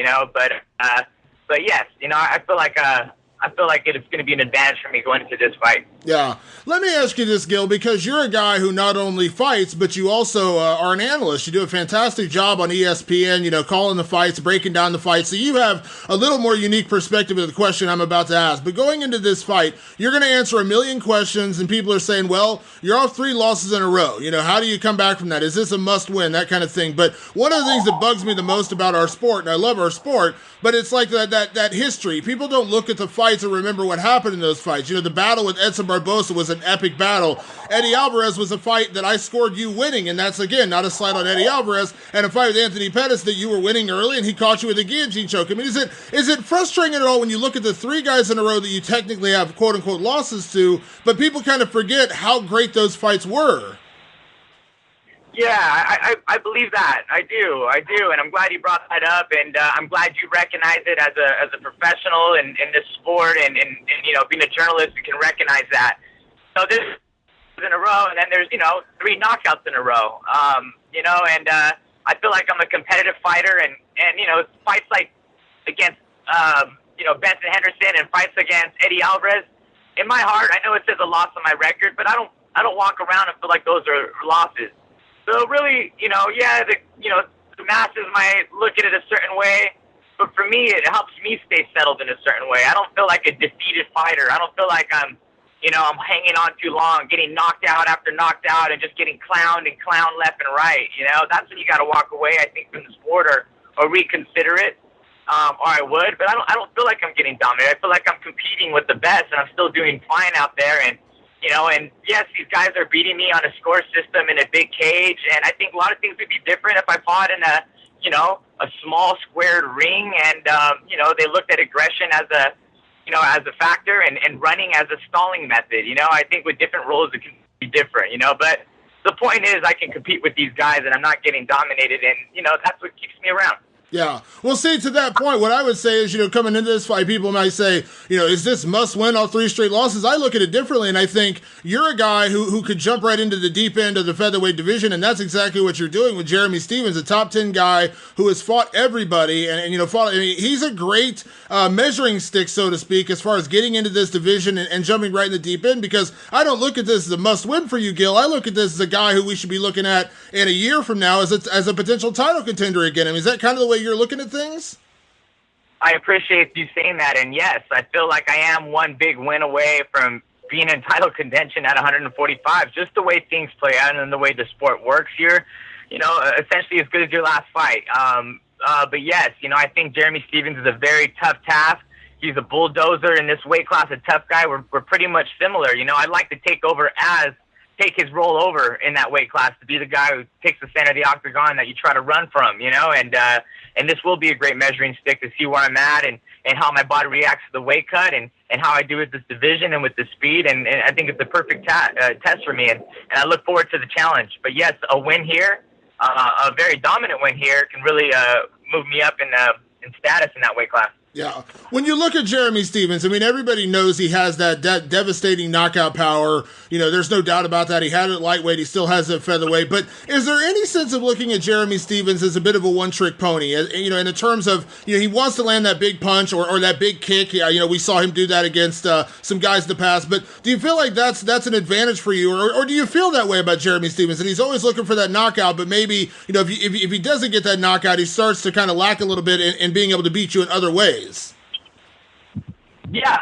But yes, I feel like it's going to be an advantage for me going into this fight. Yeah. Let me ask you this, Gil, because you're a guy who not only fights, but you also are an analyst. You do a fantastic job on ESPN, calling the fights, breaking down the fights. So you have a little more unique perspective of the question I'm about to ask. But going into this fight, you're going to answer a million questions, and people are saying, well, you're off 3 losses in a row. How do you come back from that? Is this a must win? That kind of thing. But one of the things that bugs me the most about our sport, and I love our sport, but it's like that history. People don't look at the fights and remember what happened in those fights. The battle with Edson Barbosa was an epic battle. Eddie Alvarez was a fight that I scored you winning, and that's, again, not a slight on Eddie Alvarez, and a fight with Anthony Pettis that you were winning early, and he caught you with a guillotine choke. I mean, is it frustrating at all when you look at the 3 guys in a row that you technically have quote-unquote losses to, but people kind of forget how great those fights were? Yeah, I believe that. I do, and I'm glad you brought that up, and I'm glad you recognize it as a professional in this sport, and being a journalist, you can recognize that. So this is in a row, and then there's 3 knockouts in a row. And I feel like I'm a competitive fighter, and fights like against Benson Henderson and fights against Eddie Alvarez. In my heart, I know it says a loss on my record, but I don't walk around and feel like those are losses. So really, the masses might look at it a certain way, but for me, it helps me stay settled in a certain way. I don't feel like a defeated fighter. I don't feel like I'm hanging on too long, getting knocked out after knocked out, and just getting clowned left and right. That's when you got to walk away, I think, from the sport or reconsider it, or I would. But I don't feel like I'm getting dominated. I feel like I'm competing with the best, and I'm still doing fine out there. And and yes, these guys are beating me on a score system in a big cage, and I think a lot of things would be different if I fought in a small squared ring, and they looked at aggression as a factor, and running as a stalling method. I think with different rules it can be different. But the point is, I can compete with these guys, and I'm not getting dominated, and that's what keeps me around. Yeah. Well, see, to that point, what I would say is, coming into this fight, people might say, is this must win all 3 straight losses? I look at it differently, and I think you're a guy who could jump right into the deep end of the featherweight division, and that's exactly what you're doing with Jeremy Stephens, a top 10 guy who has fought everybody, and he's a great measuring stick, so to speak, as far as getting into this division and jumping right in the deep end, because I don't look at this as a must win for you, Gil. I look at this as a guy who we should be looking at in a year from now as a potential title contender again. I mean, is that kind of the way you're looking at things? I appreciate you saying that, and yes, I feel like I am one big win away from being in title contention at 145. Just the way things play out and the way the sport works here, essentially as good as your last fight. But yes, I think Jeremy Stephens is a very tough task. He's a bulldozer in this weight class, a tough guy. We're pretty much similar. I'd like to take over as take his role over in that weight class, to be the guy who takes the center of the octagon that you try to run from, and this will be a great measuring stick to see where I'm at and how my body reacts to the weight cut and how I do with this division and with the speed. And I think it's the perfect test for me. And I look forward to the challenge. But yes, a win here, a very dominant win here can really move me up in status in that weight class. Yeah. When you look at Jeremy Stephens, I mean, everybody knows he has that devastating knockout power. There's no doubt about that. He had it at lightweight. He still has it at featherweight. But is there any sense of looking at Jeremy Stephens as a bit of a one-trick pony? In the terms of, he wants to land that big punch or that big kick. We saw him do that against some guys in the past. But do you feel like that's an advantage for you? Or do you feel that way about Jeremy Stephens? And he's always looking for that knockout, but maybe, if he doesn't get that knockout, he starts to kind of lack a little bit in being able to beat you in other ways. Yeah,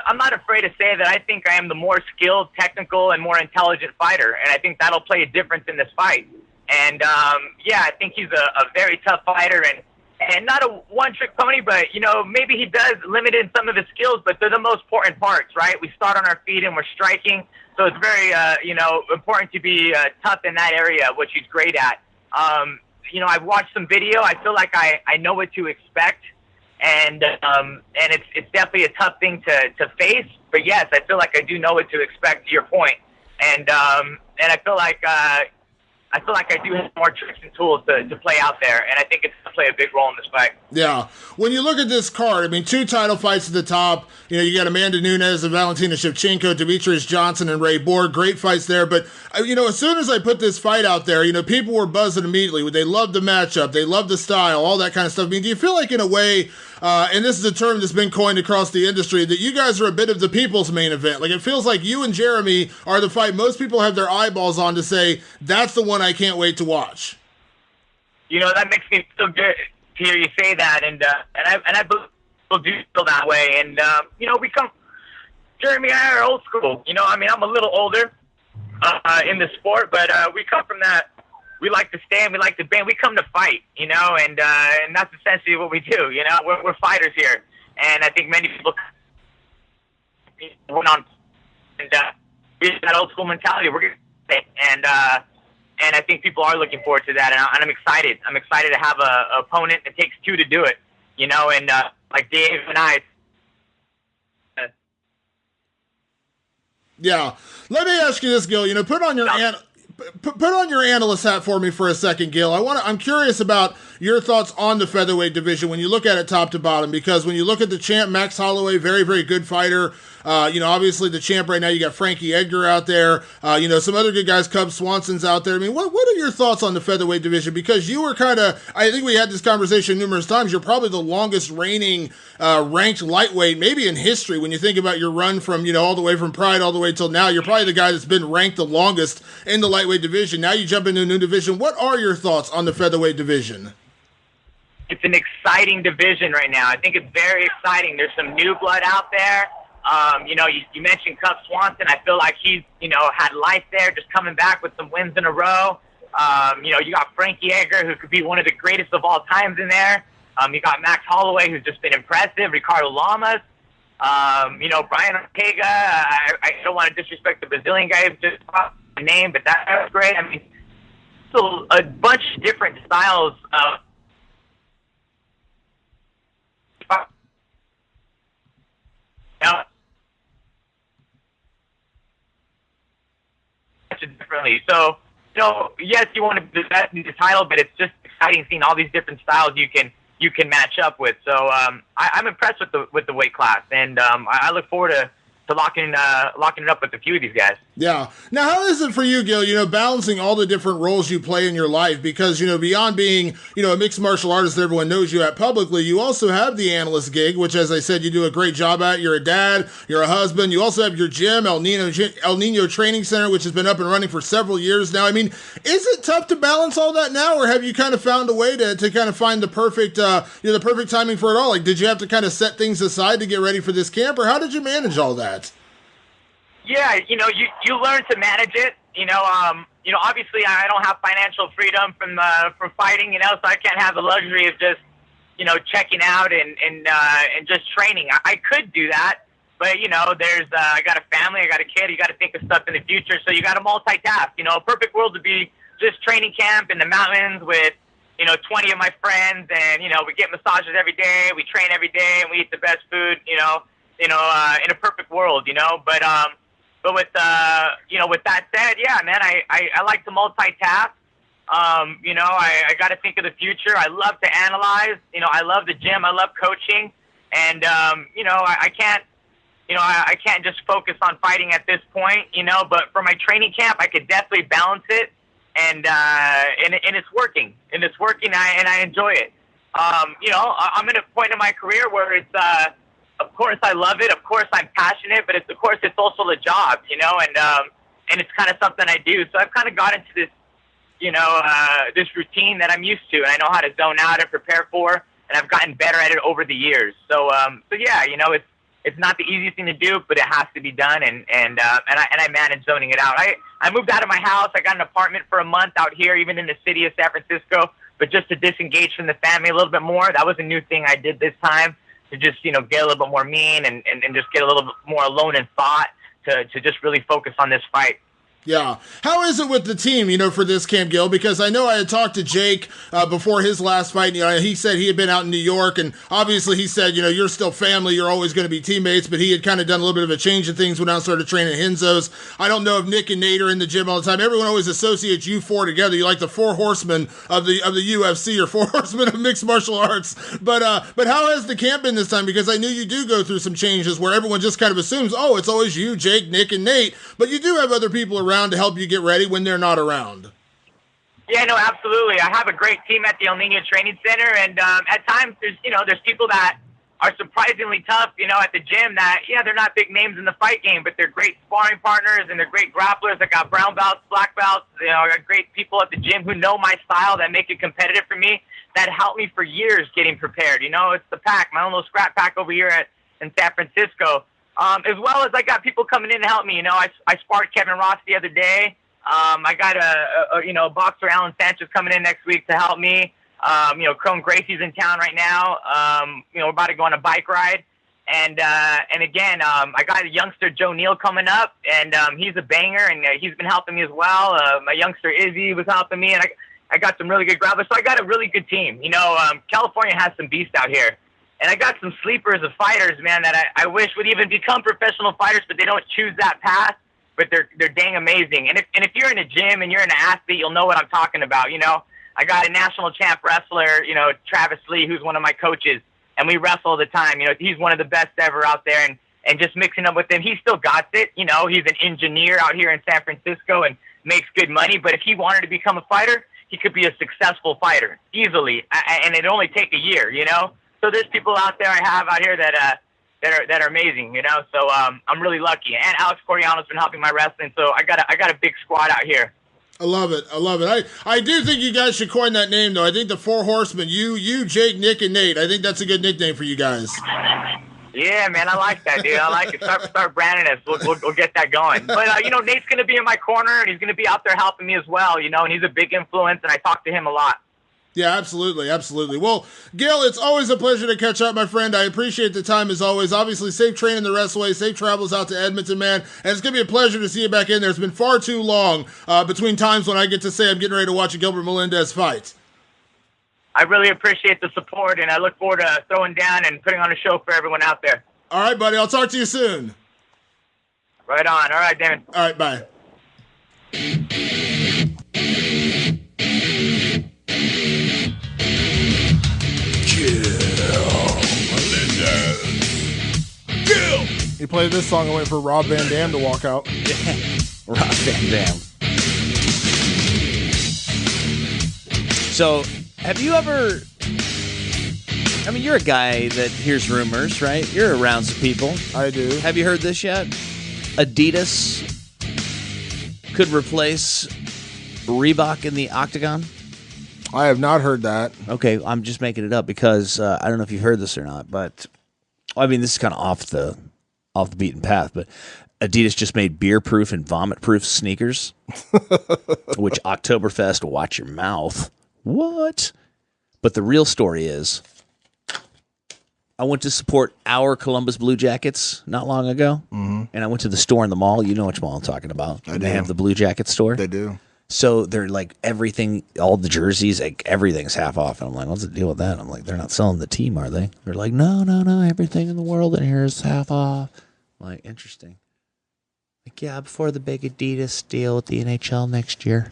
I'm not afraid to say that I think I am the more skilled, technical, and more intelligent fighter, and I think that'll play a difference in this fight. And I think he's a very tough fighter and not a one-trick pony, but maybe he does limit in some of his skills, but they're the most important parts, right? We start on our feet and we're striking, so it's very important to be tough in that area, which he's great at. I've watched some video. I feel like I know what to expect. And it's definitely a tough thing to face, but yes, I feel like I do know what to expect. To your point, and I feel like I do have more tricks and tools to play out there, and I think it's going to play a big role in this fight. Yeah, when you look at this card, I mean, 2 title fights at the top. You got Amanda Nunes and Valentina Shevchenko, Demetrius Johnson and Ray Borg. Great fights there. But as soon as I put this fight out there, people were buzzing immediately. They loved the matchup, they loved the style, all that kind of stuff. I mean, do you feel like in a way? And this is a term that's been coined across the industry, that you guys are a bit of the people's main event. Like, it feels like you and Jeremy are the fight most people have their eyeballs on to say, that's the one I can't wait to watch. That makes me feel good to hear you say that, and I do feel that way. And, Jeremy and I are old school. I'm a little older in the sport, but we come from that. We like to stand, we like to bang, we come to fight, and that's essentially what we do, we're fighters here. And I think many people went on, and we have that old school mentality. We're going to and I think people are looking forward to that, and I'm excited. I'm excited to have an opponent. It takes 2 to do it, and like Dave and I. Yeah. Let me ask you this, Gil. Put on your analyst hat for me for a second, Gil. I'm curious about your thoughts on the featherweight division when you look at it top to bottom, because when you look at the champ, Max Holloway, very, very good fighter. Obviously the champ right now, you got Frankie Edgar out there. Some other good guys, Cub Swanson's out there. I mean, what are your thoughts on the featherweight division? Because you were I think we had this conversation numerous times. You're probably the longest reigning ranked lightweight, maybe in history. When you think about your run from, all the way from Pride all the way till now, you're probably the guy that's been ranked the longest in the lightweight division. Now you jump into a new division. What are your thoughts on the featherweight division? It's an exciting division right now. I think it's very exciting. There's some new blood out there. You mentioned Cub Swanson. I feel like he's, had life there, just coming back with some wins in a row. You got Frankie Edgar, who could be one of the greatest of all times in there. You got Max Holloway, who's just been impressive. Ricardo Lamas. Brian Ortega. I don't want to disrespect the Brazilian guy who just brought the name, but that was great. I mean, so a bunch of different styles of differently. So, yes, you want to be the best in the title, but it's just exciting seeing all these different styles you can match up with. So I'm impressed with the weight class, and I look forward to locking it up with a few of these guys. Yeah. Now, how is it for you, Gil, balancing all the different roles you play in your life? Because, beyond being, a mixed martial artist that everyone knows you at publicly, you also have the analyst gig, which, as I said, you do a great job at. You're a dad, you're a husband. You also have your gym, El Nino Training Center, which has been up and running for several years now. I mean, is it tough to balance all that now, or have you kind of found a way to kind of find the perfect, the perfect timing for it all? Like, did you have to kind of set things aside to get ready for this camp, or how did you manage all that? Yeah, you learn to manage it. Obviously I don't have financial freedom from fighting, so I can't have the luxury of just, checking out and just training. I could do that, But, you know, there's I got a family, I got a kid, you got to think of stuff in the future, so you got to multitask. You know, a perfect world would be just training camp in the mountains with, you know, 20 of my friends, and, you know, we get massages every day, we train every day, and we eat the best food, in a perfect world, you know. But with, with that said, yeah, man, I like to multitask. I got to think of the future. I love to analyze. You know, I love the gym. I love coaching. And, I can't just focus on fighting at this point, you know, but for my training camp, I could definitely balance it. And it's working. And it's working, and I enjoy it. I'm at a point in my career where it's, of course I love it. Of course I'm passionate, but it's also a job, you know, and it's kind of something I do. So I've kind of got into this, this routine that I'm used to, and I know how to zone out and prepare for, and I've gotten better at it over the years. So yeah, you know, it's not the easiest thing to do, but it has to be done, and I manage zoning it out. I moved out of my house. I got an apartment for a month out here, even in the city of San Francisco, but just to disengage from the family a little bit more. That was a new thing I did this time, to just, get a little bit more mean and just get a little bit more alone in thought to just really focus on this fight. Yeah. How is it with the team, for this camp, Gil? Because I know I had talked to Jake before his last fight. He said he had been out in New York, and obviously he said, you're still family. You're always going to be teammates, but he had kind of done a little bit of a change of things when I started training at Henzo's. I don't know if Nick and Nate are in the gym all the time. Everyone always associates you four together. You like the four horsemen of the UFC, or four horsemen of mixed martial arts. But how has the camp been this time? Because I knew you do go through some changes where everyone just kind of assumes, oh, it's always you, Jake, Nick, and Nate. But you do have other people around to help you get ready when they're not around. Yeah, no, absolutely. I have a great team at the El Nino Training Center, and at times there's people that are surprisingly tough, at the gym that, they're not big names in the fight game, but they're great sparring partners and they're great grapplers. I got brown belts, black belts, I got great people at the gym who know my style, that make it competitive for me, that helped me for years getting prepared. It's the pack, my own little scrap pack over here in San Francisco. As well as I got people coming in to help me. I sparred Kevin Ross the other day. I got a boxer, Alan Sanchez, coming in next week to help me. Chrome Gracie's in town right now. We're about to go on a bike ride. And again, I got a youngster, Joe Neal, coming up, and he's a banger, and he's been helping me as well. My youngster, Izzy, was helping me, and I got some really good grapplers. So I got a really good team. California has some beasts out here. And I got some sleepers of fighters, man, that I wish would even become professional fighters, but they don't choose that path. But they're dang amazing. And if you're in a gym and you're an athlete, you'll know what I'm talking about. I got a national champ wrestler, Travis Lee, who's one of my coaches, and we wrestle all the time. He's one of the best ever out there, and just mixing up with him, he still got it. He's an engineer out here in San Francisco and makes good money. But if he wanted to become a fighter, he could be a successful fighter easily, and it'd only take a year. So there's people out there I have out here that are amazing, So I'm really lucky. And Alex Coriano's been helping my wrestling, so I got a big squad out here. I love it. I do think you guys should coin that name, though. I think the Four Horsemen, you, Jake, Nick, and Nate. I think that's a good nickname for you guys. Yeah, man, I like that, dude. I like it. Start branding us. We'll get that going. But Nate's gonna be in my corner, and he's gonna be out there helping me as well. And he's a big influence, and I talk to him a lot. Yeah, absolutely, absolutely. Well, Gil, it's always a pleasure to catch up, my friend. I appreciate the time as always. Obviously, safe training the rest of the way, safe travels out to Edmonton, man. And it's going to be a pleasure to see you back in there. It's been far too long between times when I get to say I'm getting ready to watch a Gilbert Melendez fight. I really appreciate the support, and I look forward to throwing down and putting on a show for everyone out there. All right, buddy. I'll talk to you soon. Right on. All right, Damon. All right, bye. He played this song and went for Rob Van Dam to walk out. Yeah, Rob Van Dam. So, have you ever... I mean, you're a guy that hears rumors, right? You're around some people. I do. Have you heard this yet? Adidas could replace Reebok in the octagon? I have not heard that. Okay, I'm just making it up because I don't know if you've heard this or not, but I mean, this is kind of off the beaten path, but Adidas just made beer-proof and vomit-proof sneakers, which Oktoberfest, watch your mouth. What? But the real story is I went to support our Columbus Blue Jackets not long ago, and I went to the store in the mall. You know which mall I'm talking about. They have the Blue Jacket store. They do. So they're like everything, all the jerseys, like everything's half off. And I'm like, what's the deal with that? I'm like, they're not selling the team, are they? They're like, no, everything in the world in here is half off. I'm like, interesting. Like, yeah, before the big Adidas deal with the NHL next year.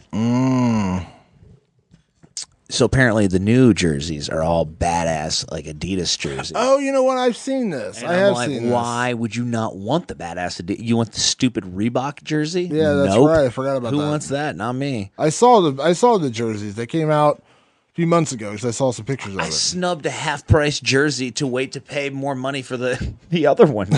So apparently the new jerseys are all badass, like Adidas jerseys. Oh, you know what? I've seen this. And I I'm have like, seen this. why would you not want the badass Adidas? You want the stupid Reebok jersey? Yeah, that's Nope. right. I forgot about that. Who wants that? Not me. I saw the jerseys. They came out a few months ago because I saw some pictures of I it. snubbed a half-price jersey to wait to pay more money for the other one.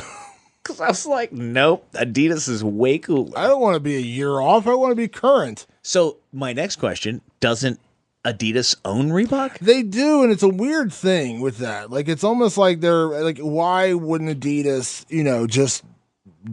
Because I was like, nope, Adidas is way cooler. I don't want to be a year off. I want to be current. So my next question, doesn't Adidas own Reebok? They do, and it's a weird thing with that. Like, it's almost like they're like, why wouldn't Adidas, just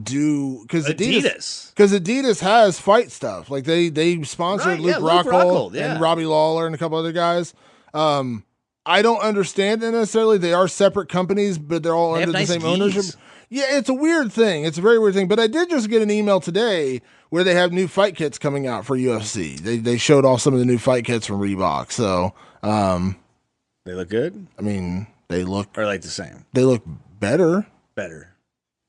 do because Adidas has fight stuff. Like they sponsored Luke Rockhold and Robbie Lawler and a couple other guys. I don't understand it necessarily. They are separate companies, but they're all under the same ownership. Yeah, it's a weird thing. It's a very weird thing. But I did just get an email today where they have new fight kits coming out for UFC. They showed off some of the new fight kits from Reebok. So they look good? I mean, they look or like the same. They look better. Better.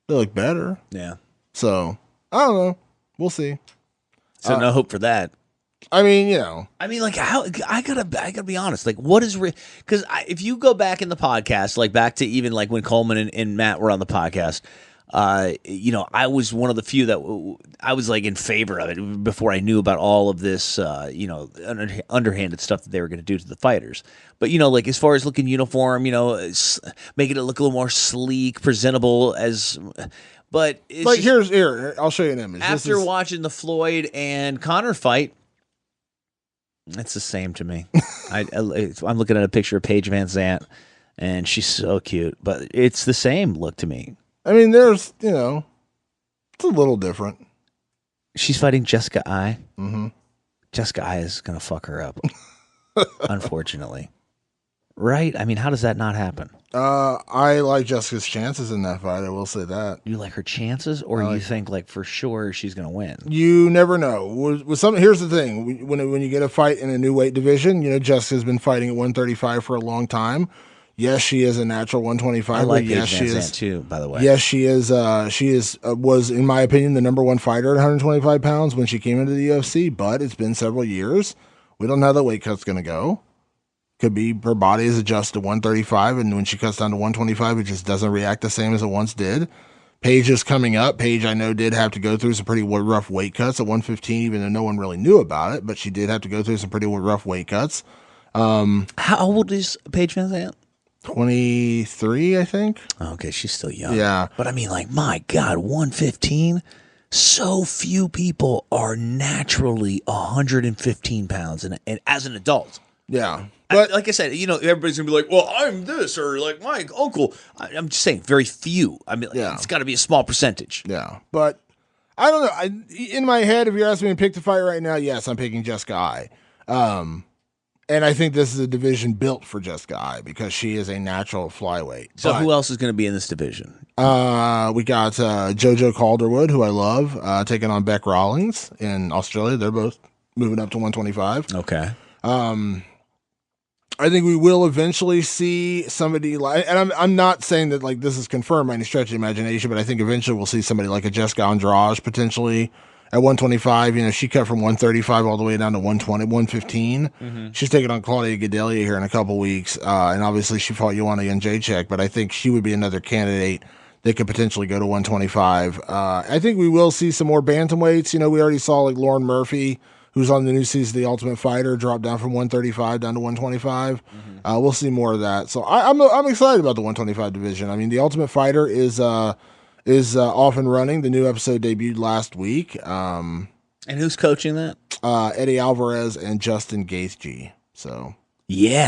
They look better. Yeah. So I don't know. We'll see. So no hope for that. I mean, like how I gotta be honest. Like, what is because if you go back in the podcast, like back to even like when Coleman and Matt were on the podcast, I was one of the few that I was like in favor of it before I knew about all of this, underhanded stuff that they were going to do to the fighters. But like as far as looking uniform, making it look a little more sleek, presentable as. But it's like here, I'll show you an image. After watching the Floyd and Conor fight. It's the same to me. I'm looking at a picture of Paige Van Zandt, and she's so cute. But it's the same look to me. I mean, there's, it's a little different. She's fighting Jessica Ai. Mm-hmm. Jessica Ai is going to fuck her up, unfortunately. Right? I mean, how does that not happen? I like Jessica's chances in that fight. I will say that. You like her chances, or you think like for sure she's going to win? You never know. Here's the thing: when you get a fight in a new weight division, Jessica's been fighting at 135 for a long time. Yes, she is a natural 125. I like yes, she is too. By the way, yes, she is. Was in my opinion the number one fighter at 125 pounds when she came into the UFC. But it's been several years. We don't know how the weight cut's going to go. Could be her body is adjusted to 135, and when she cuts down to 125, it just doesn't react the same as it once did. Paige is coming up. Paige, I know, did have to go through some pretty rough weight cuts at 115, even though no one really knew about it, but she did have to go through some pretty rough weight cuts. How old is Paige Van Zandt? 23, I think. Okay, she's still young. Yeah. But I mean, like, my God, 115? So few people are naturally 115 pounds and as an adult. Yeah. But like I said, everybody's going to be like, well, I'm this, or like my uncle. I'm just saying, very few. I mean, it's got to be a small percentage. Yeah. But I don't know. In my head, if you're asking me to pick the fight right now, yes, I'm picking Jessica Ai. And I think this is a division built for Jessica Ai because she is a natural flyweight. So who else is going to be in this division? We got JoJo Calderwood, who I love, taking on Beck Rawlings in Australia. They're both moving up to 125. Okay. I think we will eventually see somebody like, and I'm not saying that like this is confirmed by any stretch of the imagination, but I think eventually we'll see somebody like a Jessica Andrade potentially at 125. She cut from 135 all the way down to 120, 115. Mm-hmm. She's taking on Claudia Gadelha here in a couple weeks, and obviously she fought Joanna Jędrzejczyk, but I think she would be another candidate that could potentially go to 125. I think we will see some more bantamweights. We already saw like Lauren Murphy, who's on the new season of The Ultimate Fighter, dropped down from 135 down to 125. Mm-hmm. We'll see more of that. So I'm excited about the 125 division. I mean, The Ultimate Fighter is off and running. The new episode debuted last week. And who's coaching that? Eddie Alvarez and Justin Gaethje. So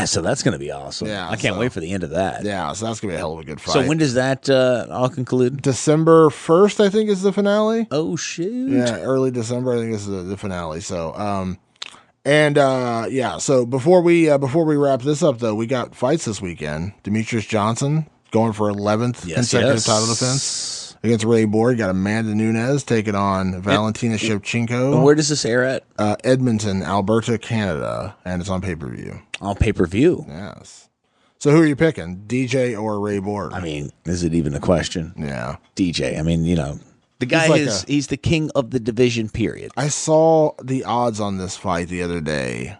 so that's going to be awesome. Yeah, I can't wait for the end of that. Yeah, so that's going to be a hell of a good fight. So when does that all conclude? December 1st, I think, is the finale. Oh, shoot. Yeah, early December, I think is the finale. So, so before we wrap this up, though, we got fights this weekend. Demetrius Johnson going for 11th consecutive title defense against Ray Borg. Got Amanda Nunes taking on Valentina Shevchenko. And where does this air at? Edmonton, Alberta, Canada, and it's on pay-per-view. On pay-per-view? Yes. So who are you picking, DJ or Ray Borg? I mean, is it even a question? Yeah. DJ. I mean, you know, the guy he's the king of the division, period. I saw the odds on this fight the other day,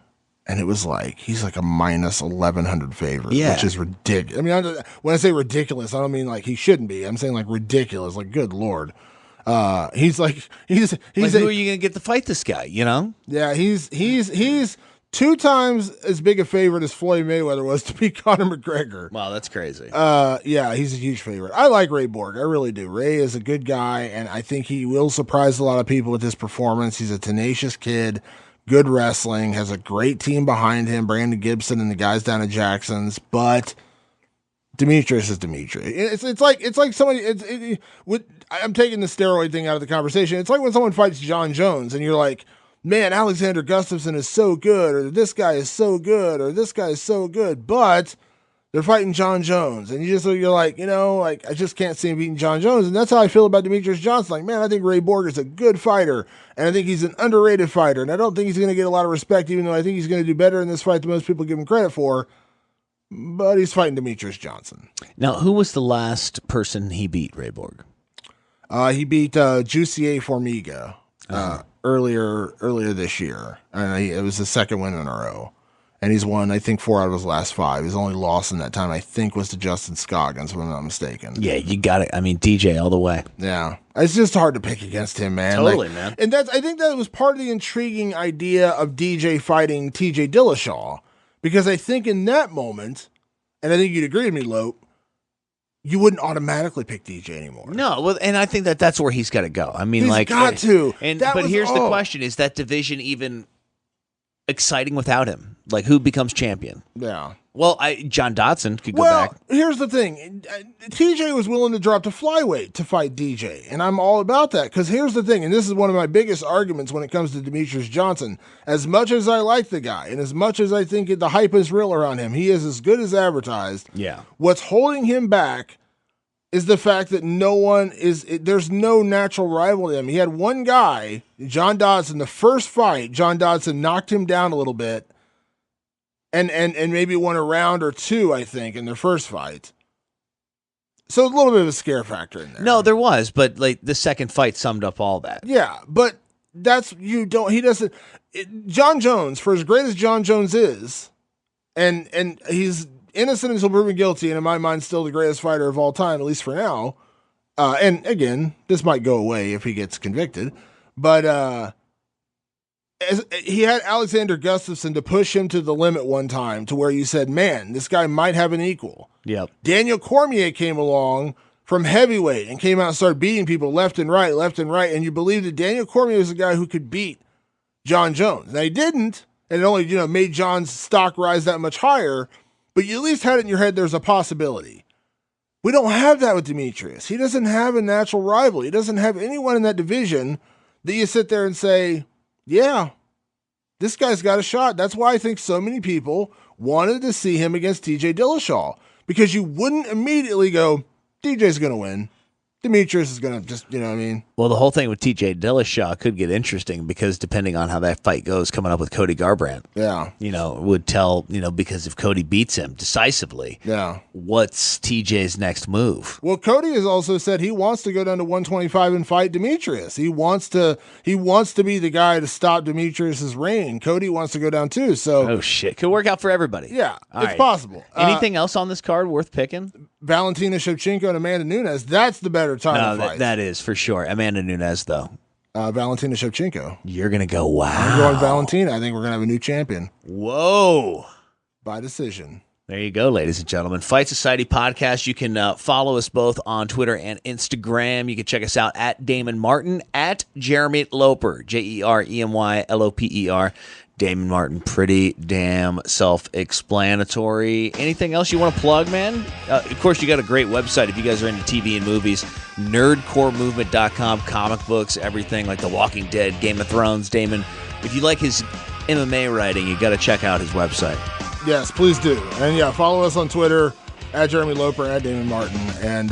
and it was like, he's like a minus 1,100 favorite, which is ridiculous. I mean, when I say ridiculous, I don't mean like he shouldn't be. I'm saying like ridiculous, like good Lord. He's like, he's like, who are you going to get to fight this guy, you know? Yeah, he's 2 times as big a favorite as Floyd Mayweather was to beat Conor McGregor. Wow, that's crazy. Yeah, he's a huge favorite. I like Ray Borg. I really do. Ray is a good guy, and I think he will surprise a lot of people with his performance. He's a tenacious kid, good wrestling, has a great team behind him, Brandon Gibson and the guys down at Jackson's, but Demetrius is Demetrius. It's like somebody. I'm taking the steroid thing out of the conversation. It's like when someone fights Jon Jones, and you're like, man, Alexander Gustafsson is so good, or this guy is so good, or this guy is so good, but they're fighting Jon Jones, and you're like, you know, like I just can't see him beating Jon Jones, and that's how I feel about Demetrius Johnson. Like, man, I think Ray Borg is a good fighter, and I think he's an underrated fighter, and I don't think he's going to get a lot of respect, even though I think he's going to do better in this fight than most people give him credit for. But he's fighting Demetrius Johnson. Now, who was the last person he beat, Ray Borg? He beat Jussier Formiga. Earlier this year, and it was the second win in a row, and he's won, I think, 4 out of his last 5. His only loss in that time, I think, was to Justin Scoggins, if I'm not mistaken. Yeah, you got it. I mean, DJ all the way. Yeah, it's just hard to pick against him, man. Totally, man. And I think that was part of the intriguing idea of DJ fighting TJ Dillashaw, because I think in that moment, and I think you'd agree with me, Lope, you wouldn't automatically pick DJ anymore. No, well, and I think that's where he's got to go. I mean, he's like, got to. But here's the question: is that division even exciting without him? Like, who becomes champion? Yeah. Well, John Dodson could go back. Well, here's the thing. TJ was willing to drop to flyweight to fight DJ, and I'm all about that, because here's the thing, and this is one of my biggest arguments when it comes to Demetrius Johnson. As much as I like the guy, and as much as I think the hype is real around him, he is as good as advertised. Yeah. What's holding him back is the fact that there's no natural rival to him. He had one guy, John Dodson, the first fight, John Dodson knocked him down a little bit, and maybe won a round or 2, I think, in their first fight. So a little bit of a scare factor in there. No, there was, but like the second fight summed up all that. Yeah, but Jon Jones, for as great as Jon Jones is, and he's innocent until proven guilty, and in my mind still the greatest fighter of all time, at least for now. And again, this might go away if he gets convicted, but he had Alexander Gustafsson to push him to the limit one time to where you said, man, this guy might have an equal. Yep. Daniel Cormier came along from heavyweight and came out and started beating people left and right, and you believed that Daniel Cormier was the guy who could beat Jon Jones. Now he didn't, and it only made Jon's stock rise that much higher, but you at least had it in your head there's a possibility. We don't have that with Demetrius. He doesn't have a natural rival. He doesn't have anyone in that division that you sit there and say, yeah, this guy's got a shot. That's why I think so many people wanted to see him against TJ Dillashaw, because you wouldn't immediately go, DJ's going to win. Demetrius is going to just, you know what I mean? Well, the whole thing with TJ Dillashaw could get interesting, because depending on how that fight goes coming up with Cody Garbrandt, would tell, because if Cody beats him decisively, what's TJ's next move? Well, Cody has also said he wants to go down to 125 and fight Demetrius. He wants to be the guy to stop Demetrius's reign. Cody wants to go down too. So, oh shit, could work out for everybody. Yeah, it's possible. Anything else on this card worth picking? Valentina Shevchenko and Amanda Nunes. That's the better title fight. That is for sure. Amanda Nunes, though. Valentina Shevchenko. You're going to go, wow. I'm going Valentina. I think we're going to have a new champion. Whoa. By decision. There you go, ladies and gentlemen. Fight Society Podcast. You can follow us both on Twitter and Instagram. You can check us out at Damon Martin, at Jeremy Loper, JeremyLoper. Damon Martin, pretty damn self-explanatory. Anything else you want to plug, man? Of course, you got a great website if you guys are into TV and movies. NerdcoreMovement.com, comic books, everything like The Walking Dead, Game of Thrones. Damon, if you like his MMA writing, you got to check out his website. Yes, please do. And follow us on Twitter At Jeremy Loper, at Damon Martin. And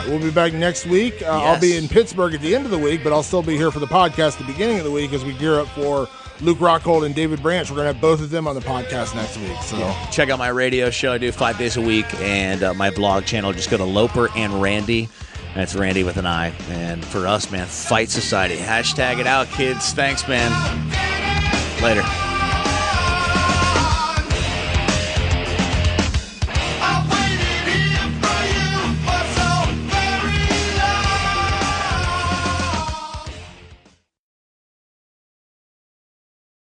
we'll be back next week. I'll be in Pittsburgh at the end of the week, but I'll still be here for the podcast at the beginning of the week as we gear up for Luke Rockhold and David Branch. We're going to have both of them on the podcast next week. So check out my radio show. I do 5 days a week. And my blog channel. Just go to Loper and Randy. That's Randy with an I. And for us, man, Fight Society. Hashtag it out, kids. Thanks, man. Later.